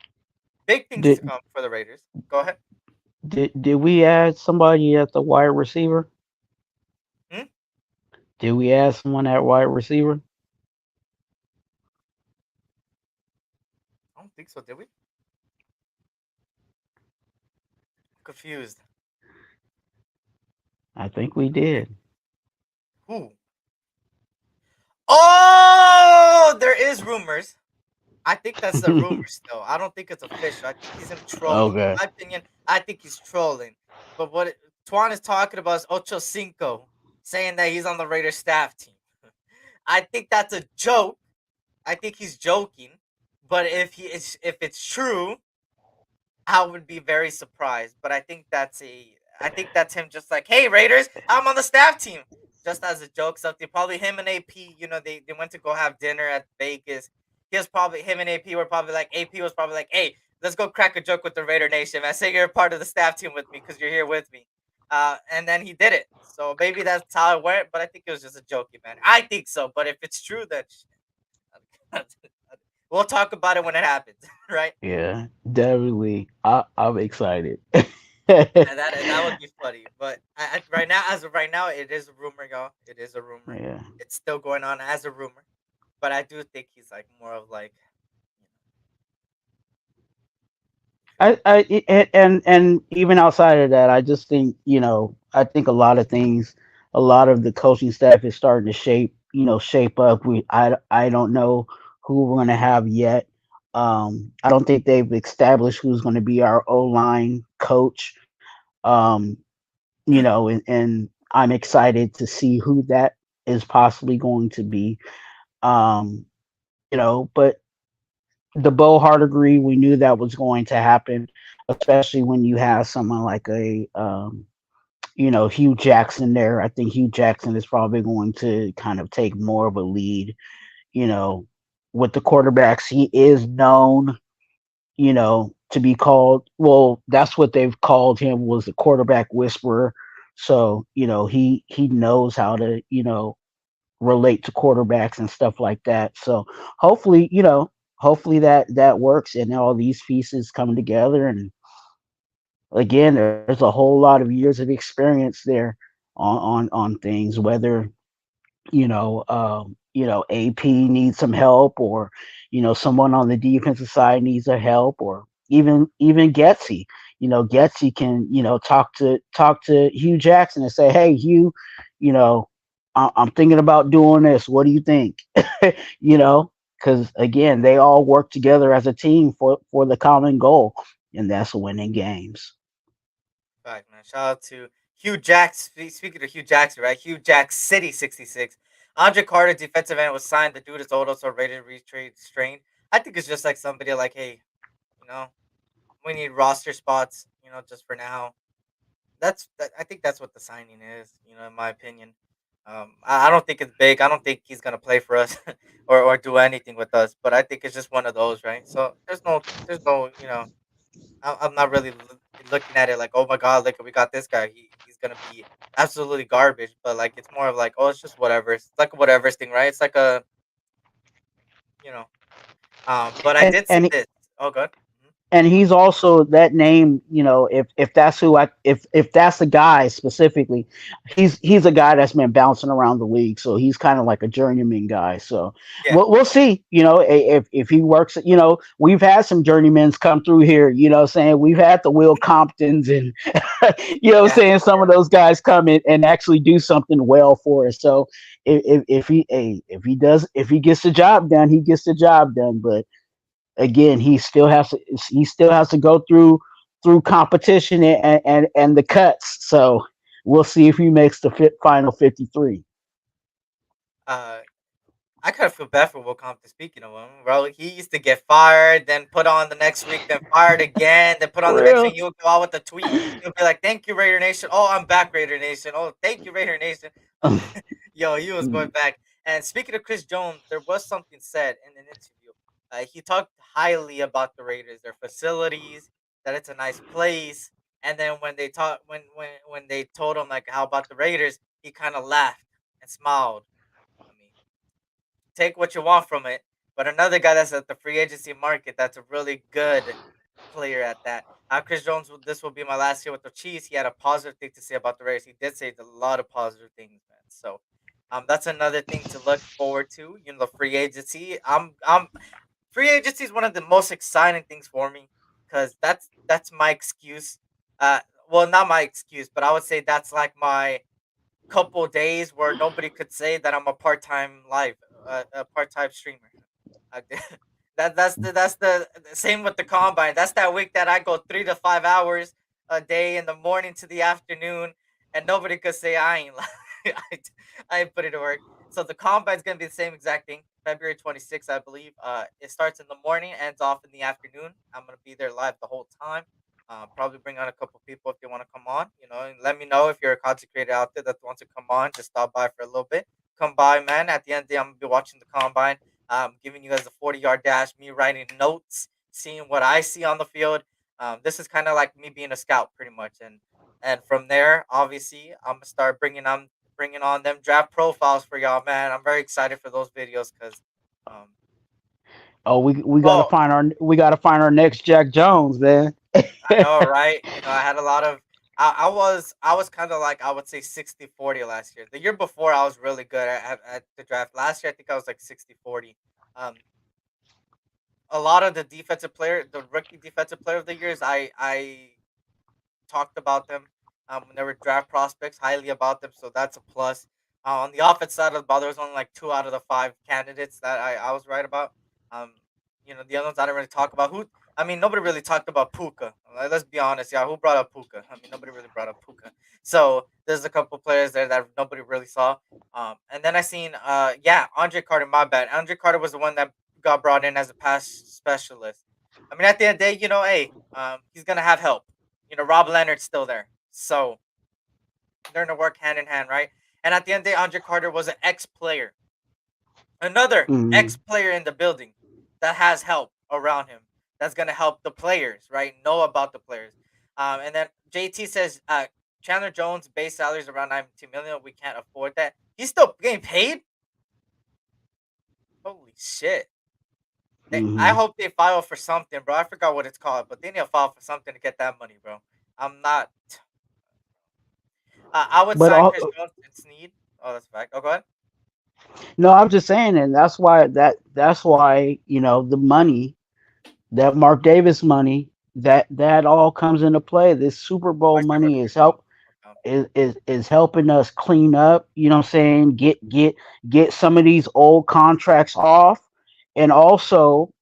big things to Did come for the Raiders. Go ahead. did we add somebody at the wide receiver? Hmm? Did we add someone at wide receiver? I don't think so. Did we? Confused. I think we I think did. who? Oh, there is rumors. I think that's the rumor still. I don't think it's official. I think he's him trolling. In Okay. my opinion, I think he's trolling. But what Twuan is talking about is Ocho Cinco saying that he's on the Raiders staff team. I think that's a joke. I think he's joking. But if it's true, I would be very surprised. But I think that's him just like, hey Raiders, I'm on the staff team. Just as a joke, something. Probably him and AP, they went to go have dinner at Vegas. Him and AP were probably like, AP was probably like, hey, let's go crack a joke with the Raider Nation, man. Say you're a part of the staff team with me because you're here with me. And then he did it. So maybe that's how it went, but I think it was just a joke, man. I think so, but if it's true, then we'll talk about it when it happens, right? Yeah, definitely. I'm excited. And that would be funny. But right now, as of right now, it is a rumor, y'all. It is a rumor. Yeah. It's still going on as a rumor. But I do think he's like more of like, And even outside of that, I just think I think a lot of things, a lot of the coaching staff is starting to shape up. I don't know who we're going to have yet. I don't think they've established who's going to be our O line coach. Um, and I'm excited to see who that is possibly going to be. Um, but the Bo Hardegree, we knew that was going to happen, especially when you have someone like Hugh Jackson there. I think Hugh Jackson is probably going to kind of take more of a lead, you know, with the quarterbacks. He is known, to be called, well, that's what they've called him, was the quarterback whisperer. So, he knows how to, relate to quarterbacks and stuff like that. So hopefully, hopefully that works and all these pieces come together. And again, there's a whole lot of years of experience there on things, whether AP needs some help, or someone on the defensive side needs a help, or even Getsy. Getsy can talk to Hugh Jackson and say, hey Hugh, you know I'm thinking about doing this. What do you think? Because again, they all work together as a team for the common goal, and that's winning games. fact, man. Shout out to Hugh Jacks. Speaking of Hugh Jackson, right? Hugh Jacks City 66. Andre Carter, defensive end, was signed. The dude is old, also rated retrade strained. I think it's just like somebody like, hey, you know, we need roster spots. just for now. I think that's what the signing is. In my opinion. I don't think it's big. I don't think he's gonna play for us or do anything with us. But I think it's just one of those, right? So there's no. I'm not really looking at it like, oh my god, look, we got this guy. He's gonna be absolutely garbage. But like, it's more of like, oh, it's just whatever. It's like a whatever thing, right? It's like a you know. But I did see and this. Oh, good. and he's also that name, if that's who I if that's the guy specifically, he's a guy that's been bouncing around the league, so he's kind of like a journeyman guy. So Yeah. we'll see, if he works. We've had some journeymans come through here, saying we've had the Will Comptons and Yeah. saying some of those guys come in and actually do something well for us. So if he gets the job done, he gets the job done. But again, he still has to go through competition and the cuts. So we'll see if he makes the final 53. Uh, I kind of feel bad for Will Compton. Speaking of him, bro, he used to get fired, then put on the next week, then fired again, then put on For the next real. week. You'll go out with a tweet. You'll be like, "Thank you, Raider Nation." Oh, I'm back, Raider Nation. Oh, thank you, Raider Nation. Yo, he was going back. And speaking of Chris Jones, there was something said in an interview. He talked highly about the Raiders, their facilities, that it's a nice place. And then when they told him like how about the Raiders, he kind of laughed and smiled. I mean, take what you want from it. But another guy that's at the free agency market that's a really good player at that. Chris Jones, this will be my last year with the Chiefs. He had a positive thing to say about the Raiders. He did say a lot of positive things, man. So that's another thing to look forward to. The free agency. Free agency is one of the most exciting things for me because that's my excuse. Well, not my excuse, but I would say that's like my couple days where nobody could say that I'm a part-time streamer. I, that's the same with the combine. That's that week that I go 3 to 5 hours a day in the morning to the afternoon, and nobody could say I ain't I ain't put it to work. So the combine's gonna be the same exact thing. February 26th, I believe. It starts in the morning, ends off in the afternoon. I'm gonna be there live the whole time. Probably bring on a couple people if they want to come on. And let me know if you're a content creator out there that wants to come on. Just stop by for a little bit. Come by, man. At the end of the day, I'm gonna be watching the combine, giving you guys a 40-yard dash, me writing notes, seeing what I see on the field. This is kind of like me being a scout, pretty much. And from there, obviously, I'm gonna start bringing on them draft profiles for y'all, man. I'm very excited for those videos because, um, Oh, we gotta oh, find our next Jack Jones, man. I know, right? I had a lot of. I was kind of like I would say 60-40 last year. The year before, I was really good at the draft. Last year, I think I was like 60-40. Um, a lot of the rookie defensive player of the years, I talked about them. When they were draft prospects, highly about them, so that's a plus. On the offense side of the ball, there was only like 2 out of the 5 candidates that I was right about. Um, the other ones I didn't really talk about. I mean, nobody really talked about Puka. Let's be honest, yeah. Who brought up Puka? I mean, nobody really brought up Puka. So there's a couple players there that nobody really saw. And then I seen, yeah, Andre Carter. My bad. Andre Carter was the one that got brought in as a pass specialist. I mean, at the end of the day, hey, he's gonna have help. Rob Leonard's still there, so they're gonna work hand in hand, right? And at the end of the day, Andre Carter was an ex-player, another Mhm. ex-player in the building that has help around him. That's gonna help the players, right? Know about the players. And then JT says, Chandler Jones' base salary is around 19 million. We can't afford that. He's still getting paid. Holy shit! I Mhm. hope they file for something, bro. I forgot what it's called, but they need to file for something to get that money, bro. I'm not. I would But sign all, Chris Jones and Snead. Oh, that's a fact. Oh, go ahead. no, I'm just saying, and that's why the money, that Mark Davis money, that all comes into play. This Super Bowl I should remember money your call. Okay. is helping us clean up. You know what I'm saying? Get some of these old contracts off, and also,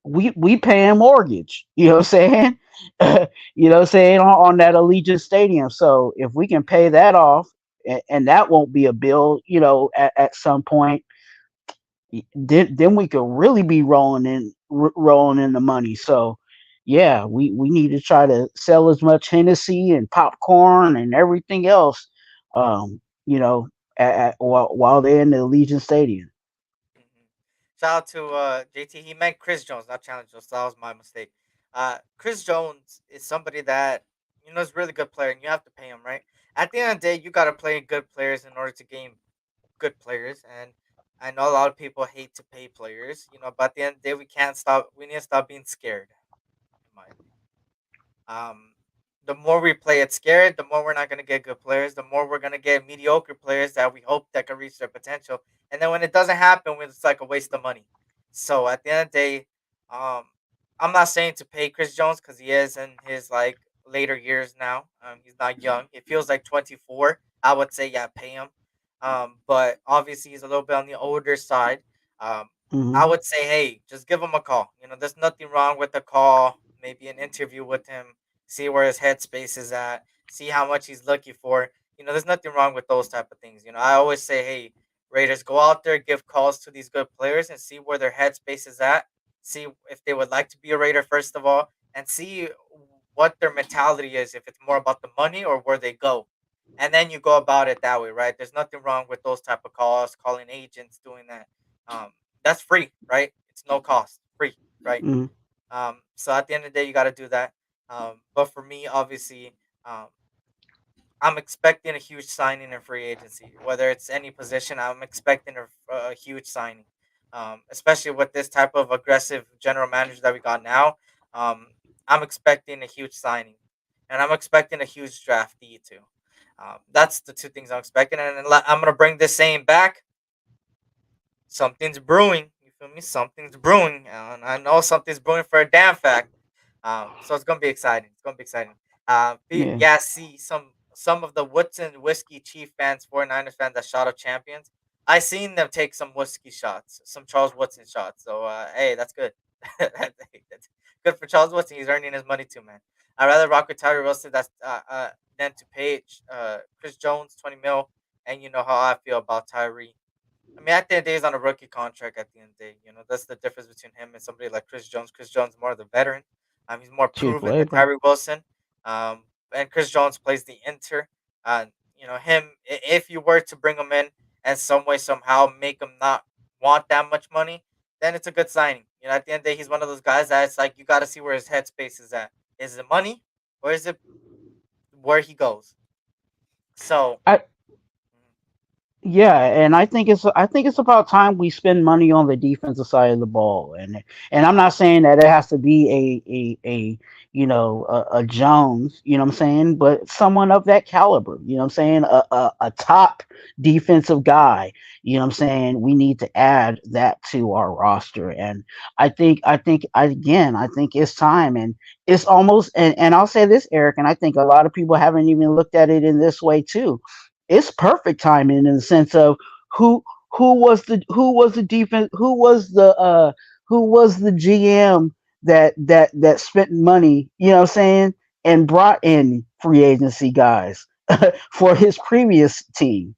we pay a mortgage. You know what I'm saying? What I'm saying, on that Allegiant Stadium. So if we can pay that off, and that won't be a bill, at some point, then we could really be rolling in the money. So yeah, we need to try to sell as much Hennessy and popcorn and everything else, you know, while they're in the Allegiant Stadium. Mhm. Shout out to JT. He meant Chris Jones, not Challenge Jones. So that was my mistake. Chris Jones is somebody that is a really good player, and you have to pay him, right? At the end of the day, you got to play good players in order to gain good players, and I know a lot of people hate to pay players, but at the end of the day, we can't stop. We need to stop being scared, in my opinion. Um, the more we play it scared, the more we're not going to get good players. The more we're going to get mediocre players that we hope that can reach their potential. And then when it doesn't happen, it's like a waste of money. So at the end of the day, um, I'm not saying to pay Chris Jones because he is in his like later years now. He's not young. It feels like 24. I would say yeah, pay him. But obviously he's a little bit on the older side. Um, I Hmm. would say, hey, just give him a call. There's nothing wrong with the call. Maybe an interview with him, see where his headspace is at, see how much he's looking for. There's nothing wrong with those type of things. I always say, hey, Raiders, go out there, give calls to these good players, and see where their headspace is at. See if they would like to be a Raider first of all, and see what their mentality is. If it's more about the money or where they go, and then you go about it that way, right? There's nothing wrong with those type of calls, calling agents, doing that. Um, that's free, right? It's no cost, free, right? Hmm. So at the end of the day, you got to do that. But for me, obviously, um, I'm expecting a huge signing in free agency. Whether it's any position, I'm expecting a huge signing. Especially with this type of aggressive general manager that we got now. Um, I'm expecting a huge signing, and I'm expecting a huge draftee too. That's the two things I'm expecting, and then I'm gonna bring this saying back. Something's brewing. You feel me? Something's brewing, and I know something's brewing for a damn fact. So it's gonna be exciting. It's gonna be exciting. Yeah. Yeah, see some of the Woodson whiskey chief fans, 49ers fans that shot up champions. I seen them take some whiskey shots, some Charles Woodson shots. So hey, that's good. That's good for Charles Woodson. He's earning his money too, man. I'd rather rock with Tyree Wilson than to pay Chris Jones 20 mil. And you know how I feel about Tyree. I mean, at the end of the day, he's on a rookie contract. At the end of the day, that's the difference between him and somebody like Chris Jones. Chris Jones is more of the veteran. He's more Cheap proven than labor. Tyree Wilson. And Chris Jones plays the Inter. If you were to bring him in and some way somehow make him not want that much money, then it's a good signing. At the end of the day, he's one of those guys that it's like you got to see where his headspace is at. Is it money or is it where he goes? So, I mm, Yeah, and I think it's about time we spend money on the defensive side of the ball, and I'm not saying that it has to be a a Jones, you know what I'm saying, but someone of that caliber, you know what I'm saying, a top defensive guy, you know what I'm saying. We need to add that to our roster, and I think it's time, and it's almost, and I'll say this, Eric, and I think a lot of people haven't even looked at it in this way too. It's perfect timing in the sense of who who was the defense, who was the GM that spent money, you know what I'm saying, and brought in free agency guys for his previous team.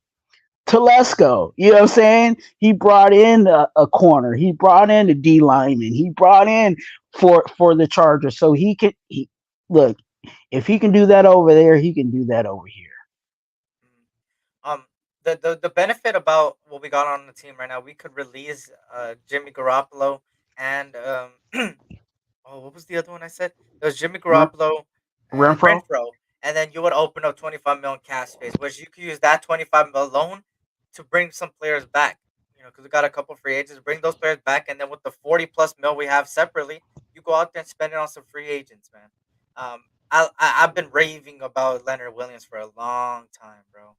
Telesco, you know what I'm saying? He brought in a corner, he brought in a D lineman, he brought in for the Chargers, so look, if he can do that over there, he can do that over here. mm. Um, the benefit about what we got on the team right now, we could release Jimmy Garoppolo and oh, what was the other one I said? It was Jimmy Ren- Garoppolo and Renfro. Renfro, and then you would open up 25 million cap space, which you could use that 25 mil alone to bring some players back. Because we got a couple free agents, bring those players back, and then with the 40 plus mil we have separately, you go out there and spend it on some free agents, man. I've been raving about Leonard Williams for a long time, bro,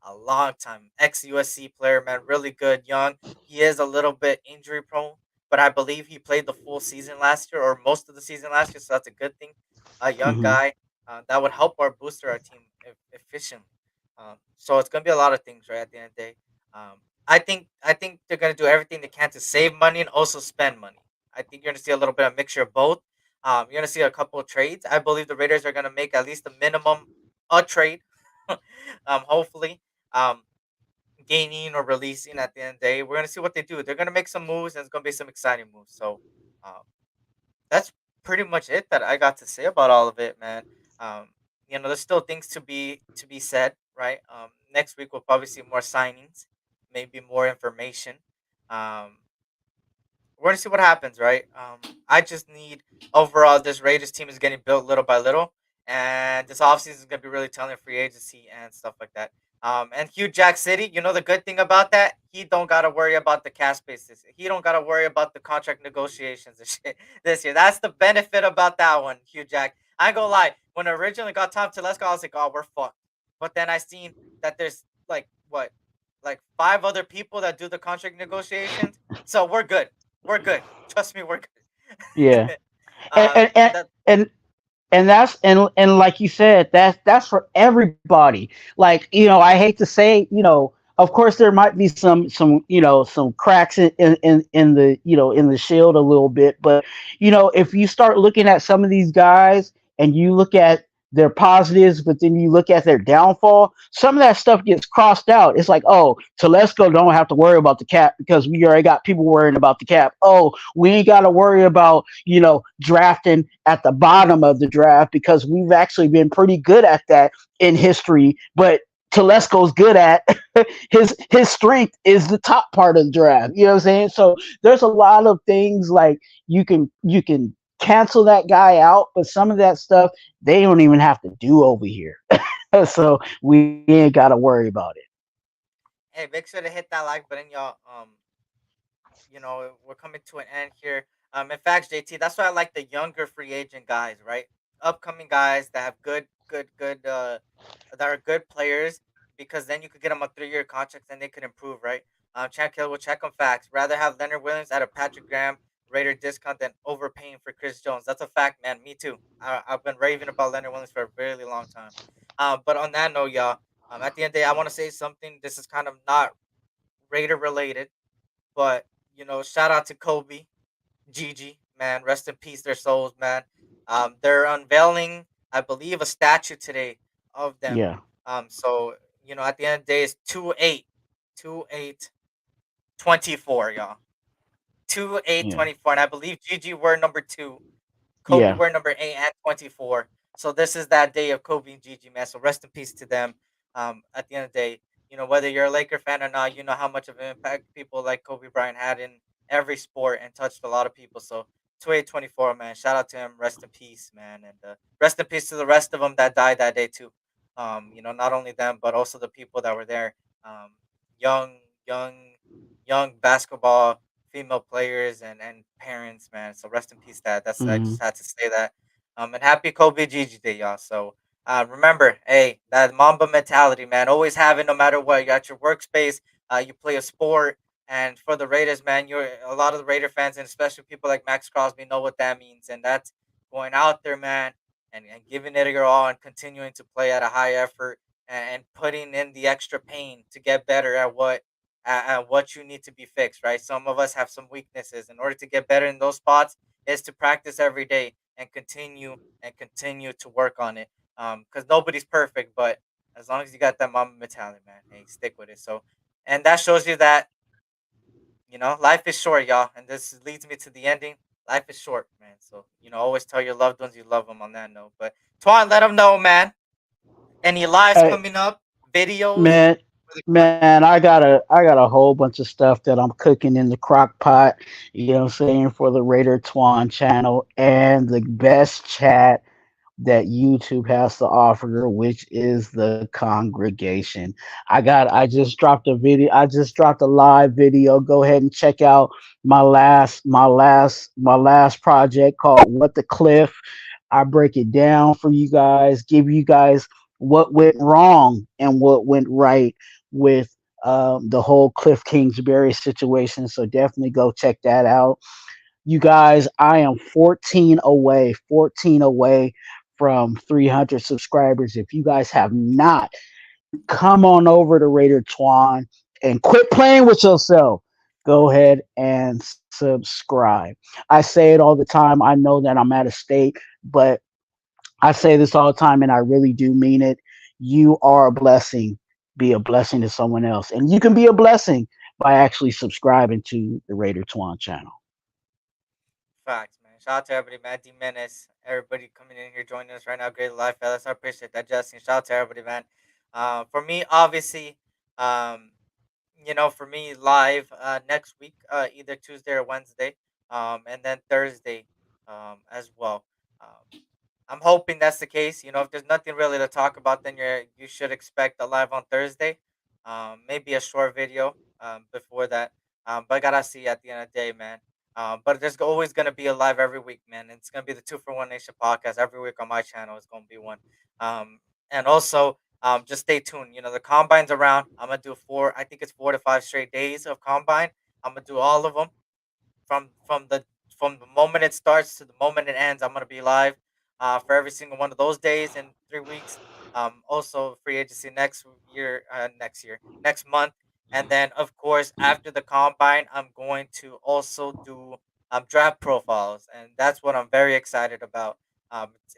a long time. Ex USC player, man, really good, young. He is a little bit injury prone, but I believe he played the full season last year or most of the season last year, so that's a good thing. A young Hmm. guy that would help our booster our team efficiently. So it's gonna be a lot of things, right? At the end of the day, I think they're gonna do everything they can to save money and also spend money. I think you're gonna see a little bit of mixture of both. You're gonna see a couple of trades. I believe the Raiders are gonna make at least a minimum a trade. Hopefully, um, gaining or releasing at the end of the day. We're gonna see what they do. They're gonna make some moves, and it's gonna be some exciting moves. So, um, that's pretty much it that I got to say about all of it, man. Um, there's still things to be said, right? Next week we'll probably see more signings, maybe more information. Um, we're gonna see what happens, right? I just need overall this Raiders team is getting built little by little, and this offseason is gonna be really telling free agency and stuff like that. And Hugh Jack City, the good thing about that, he don't gotta worry about the cash basis. He don't gotta worry about the contract negotiations and shit this year. That's the benefit about that one, Hugh Jack. I ain't gonna lie. When I originally got Tom Telesco, I was like, oh, we're fucked. But then I seen that there's like what, like five other people that do the contract negotiations, so we're good. We're good. Trust me, we're Yeah. good. And uh, and and, that and that's and like you said, that's for everybody. Like, I hate to say, of course there might be some some cracks in the in the shield a little bit, but if you start looking at some of these guys and you look at their positives, but then you look at their downfall, some of that stuff gets crossed out. It's like, oh, Telesco don't have to worry about the cap because we already got people worrying about the cap. Oh, we ain't got to worry about drafting at the bottom of the draft because we've actually been pretty good at that in history. But Telesco's good at his strength is the top part of the draft. You know what I'm saying? So there's a lot of things like you can cancel that guy out, but some of that stuff they don't even have to do over here. So we ain't got to worry about it. Hey, make sure to hit that like button, y'all. We're coming to an end here. In fact, JT, that's why I like the younger free agent guys, right? Upcoming guys that have that are good players, because then you could get them a 3-year contract and they could improve, right? Champ Kill will check on facts. Rather have Leonard Williams at a Patrick Graham Raider discount than overpaying for Chris Jones. That's a fact, man. Me too. I've been raving about Leonard Williams for a really long time. But on that note, y'all, at the end of the day, I want to say something. This is kind of not Raider related, but shout out to Kobe, Gigi, man. Rest in peace, their souls, man. They're unveiling, I believe, a statue today of them. Yeah, So at the end of the day, it's 2-8, 2-8, 24, y'all. 2-8, yeah, 24, and I believe Gigi were number 2. Kobe yeah. were number 8 and 24. So this is that day of Kobe and Gigi, man. So rest in peace to them. At the end of the day, whether you're a Laker fan or not, you know how much of an impact people like Kobe Bryant had in every sport and touched a lot of people. So 2824, man. Shout out to him. Rest in peace, man. And rest in peace to the rest of them that died that day too. Not only them, but also the people that were there. Young, young, young basketball female players and parents, man. So rest in peace. I Hmm. just had to say that. And happy Kobe Gigi Day, y'all. So remember, hey, that Mamba mentality, man. Always have it, no matter what. You're at your workspace. You play a sport, and for the Raiders, man, you're a lot of the Raider fans, and especially people like Max Crosby, know what that means, and that's going out there, man, and giving it your all and continuing to play at a high effort and putting in the extra pain to get better at what you need to be fixed, right? Some of us have some weaknesses. In order to get better in those spots, is to practice every day and continue to work on it. Because nobody's perfect, but as long as you got that mama mentality, man, hey, stick with it. So, and that shows you that life is short, y'all. And this leads me to the ending. Life is short, man. So always tell your loved ones you love them on that note. But Twan, let them know, man. Any lives Hey, coming up, videos man, for the crew? man, I got a whole bunch of stuff that I'm cooking in the crock pot. You know what I'm saying, for the RaiderTwuan channel and the best chat that YouTube has to offer, which is the congregation. I just dropped a video. I just dropped a live video. Go ahead and check out my last project called What the Cliff. I break it down for you guys, give you guys what went wrong and what went right with the whole Cliff Kingsbury situation. So definitely go check that out. You guys, I am 14 away from 300 subscribers. If you guys have not, come on over to Raider Twan and quit playing with yourself. Go ahead and subscribe. I say it all the time. I know that I'm out of state, but I say this all the time and I really do mean it. You are a blessing. Be a blessing to someone else. And you can be a blessing by actually subscribing to the Raider Twan channel. Facts, man. Shout out to everybody, man. D Menace, everybody coming in here joining us right now. Great life, fellas. I appreciate that, Justin. Shout out to everybody, man. For me, obviously, um, for me, live next week, either Tuesday or Wednesday, and then Thursday, as well. Um, I'm hoping that's the case. If there's nothing really to talk about, then you should expect a live on Thursday. Maybe a short video before that. But gotta see at the end of the day, man. But there's always gonna be a live every week, man. It's gonna be the 2 for 1 Nation podcast every week on my channel. It's gonna be one. And also, just stay tuned. The combine's around. I'm gonna do four. I think it's 4 to 5 straight days of combine. I'm gonna do all of them from the moment it starts to the moment it ends. I'm gonna be live for every single one of those days in 3 weeks. Also free agency next month, and then of course after the combine, I'm going to also do draft profiles, and that's what I'm very excited about.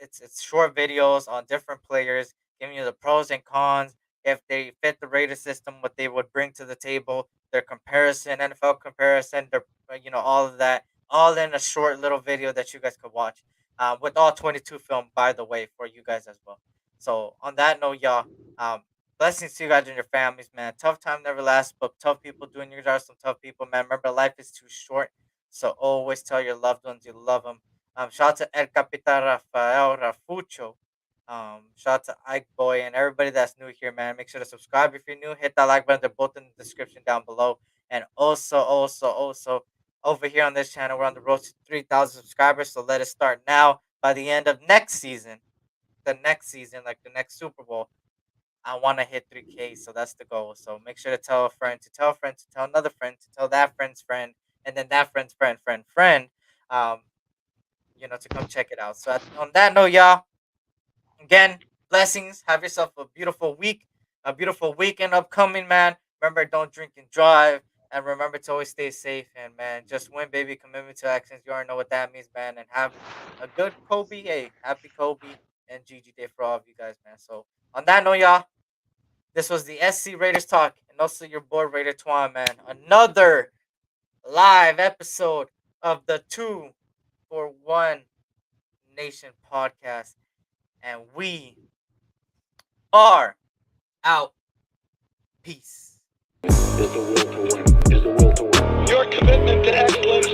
It's short videos on different players, giving you the pros and cons, if they fit the Raider system, what they would bring to the table, their comparison, NFL comparison, their all of that, all in a short little video that you guys could watch, with all 22 film, by the way, for you guys as well. So on that note, y'all, blessings to you guys and your families, man. Tough time never lasts, but tough people doing you guys some tough people, man. Remember, life is too short, so always tell your loved ones you love them. Shout out to El Capitan Rafael Rafucho. Shout out to Ike Boy and everybody that's new here, man. Make sure to subscribe if you're new. Hit that like button. They're both in the description down below. And also, over here on this channel, we're on the road to 3,000 subscribers. So let us start now. By the end of next season, like the next Super Bowl, I want to hit 3K. So that's the goal. So make sure to tell a friend, to tell a friend, to tell another friend, to tell that friend's friend, and then that friend's friend. Um, to come check it out. So on that note, y'all, again, blessings. Have yourself a beautiful week, a beautiful weekend upcoming, man. Remember, don't drink and drive. And remember to always stay safe. And, man, just win, baby. Commitment to actions. You already know what that means, man. And have a good Kobe. Hey, happy Kobe and GG Day for all of you guys, man. So, on that note, y'all, this was the SC Raiders Talk. And also your boy, RaiderTwuan, man. Another live episode of the 2 for 1 Nation podcast. And we are out. Peace. Is the will to win. Is the will to win. Your commitment to excellence